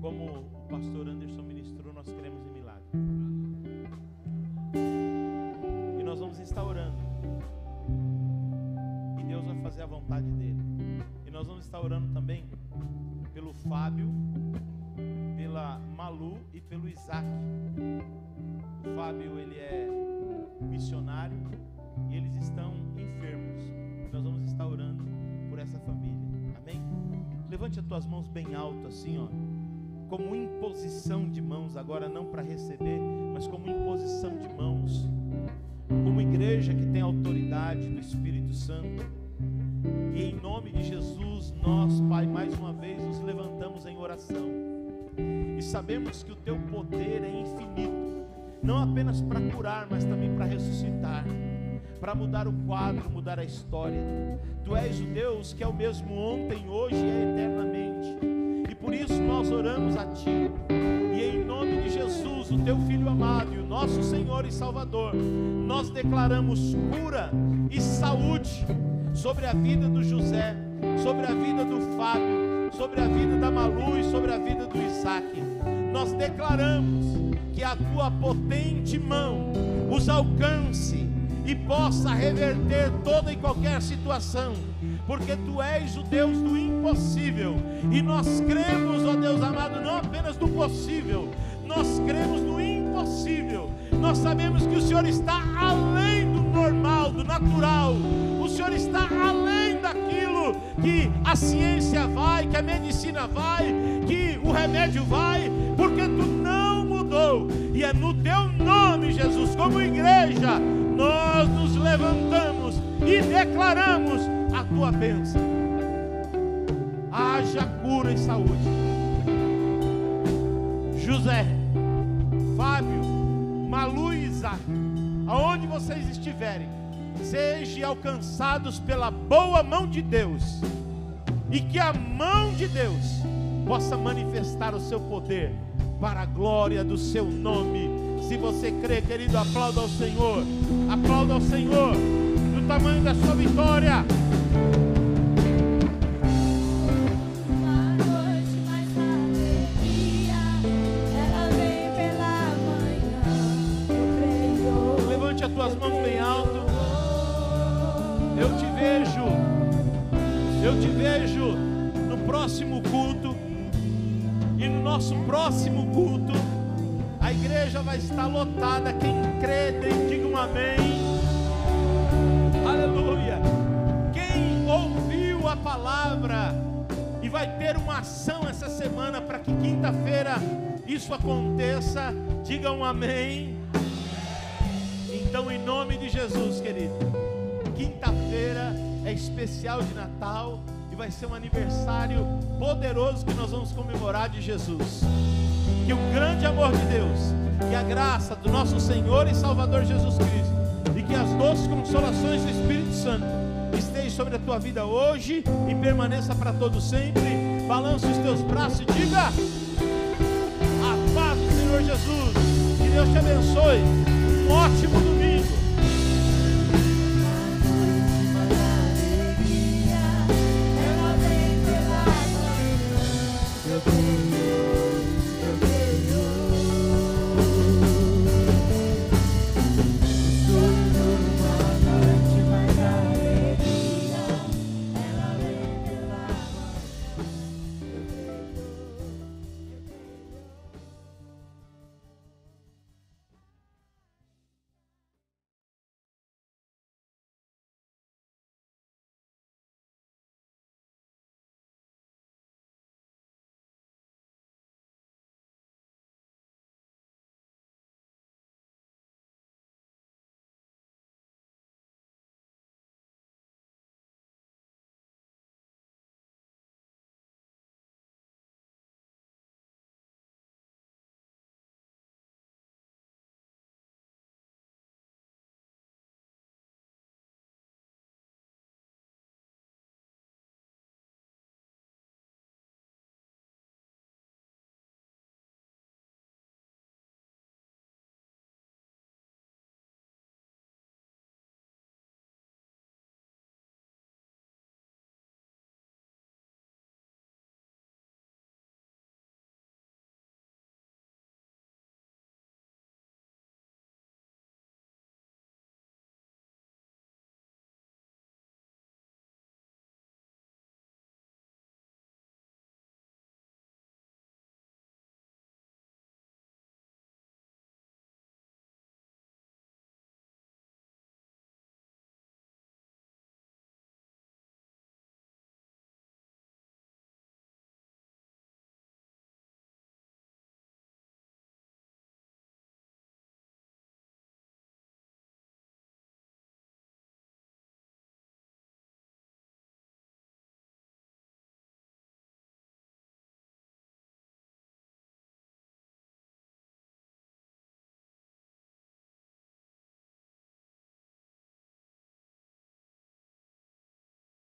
como o pastor Anderson ministrou, nós cremos em milagre. E nós vamos estar orando. E Deus vai fazer a vontade dele. E nós vamos estar orando também pelo Fábio, pela Malu e pelo Isaac. O Fábio, ele é missionário e eles estão enfermos. Nós vamos estar orando por essa família. Amém? Levante as tuas mãos bem alto assim, ó, como imposição de mãos agora, não para receber, mas como imposição de mãos, como igreja que tem autoridade do Espírito Santo. E em nome de Jesus, nós, Pai, mais uma vez nos levantamos em oração e sabemos que o teu poder é infinito, não apenas para curar, mas também para ressuscitar, para mudar o quadro, mudar a história. Tu és o Deus que é o mesmo ontem, hoje e eternamente, e por isso nós oramos a Ti, e em nome de Jesus, o Teu Filho amado e o nosso Senhor e Salvador, nós declaramos cura e saúde sobre a vida do José, sobre a vida do Fábio, sobre a vida da Malu e sobre a vida do Isaac. Nós declaramos que a Tua potente mão os alcance e possa reverter toda e qualquer situação, porque Tu és o Deus do impossível, e nós cremos, ó Deus amado, não apenas no possível, nós cremos no impossível. Nós sabemos que o Senhor está além do normal, do natural, o Senhor está além daquilo que a ciência vai, que a medicina vai, que o remédio vai, porque Tu não mudou, e é no Teu nome, Jesus, como igreja, nós nos levantamos e declaramos a Tua bênção. Haja cura e saúde. José, Fábio, Malu e Isaac, aonde vocês estiverem, sejam alcançados pela boa mão de Deus, e que a mão de Deus possa manifestar o seu poder para a glória do seu nome. Se você crê, querido, aplauda ao Senhor, do tamanho da sua vitória. Uma noite mais alegria, ela vem pela manhã, eu creio. Levante as tuas mãos bem alto. Eu te vejo no próximo culto, e no nosso próximo culto a igreja vai estar lotada. Quem crê, diga um amém. Aleluia. Quem ouviu a palavra e vai ter uma ação essa semana para que quinta-feira isso aconteça, diga um amém. Então, em nome de Jesus, querido, quinta-feira é especial de Natal e vai ser um aniversário poderoso que nós vamos comemorar de Jesus. Que o grande amor de Deus, que a graça do nosso Senhor e Salvador Jesus Cristo, e que as doces consolações do Espírito Santo estejam sobre a tua vida hoje e permaneça para todo sempre. Balance os teus braços e diga: a paz do Senhor Jesus. Que Deus te abençoe. Um ótimo domingo.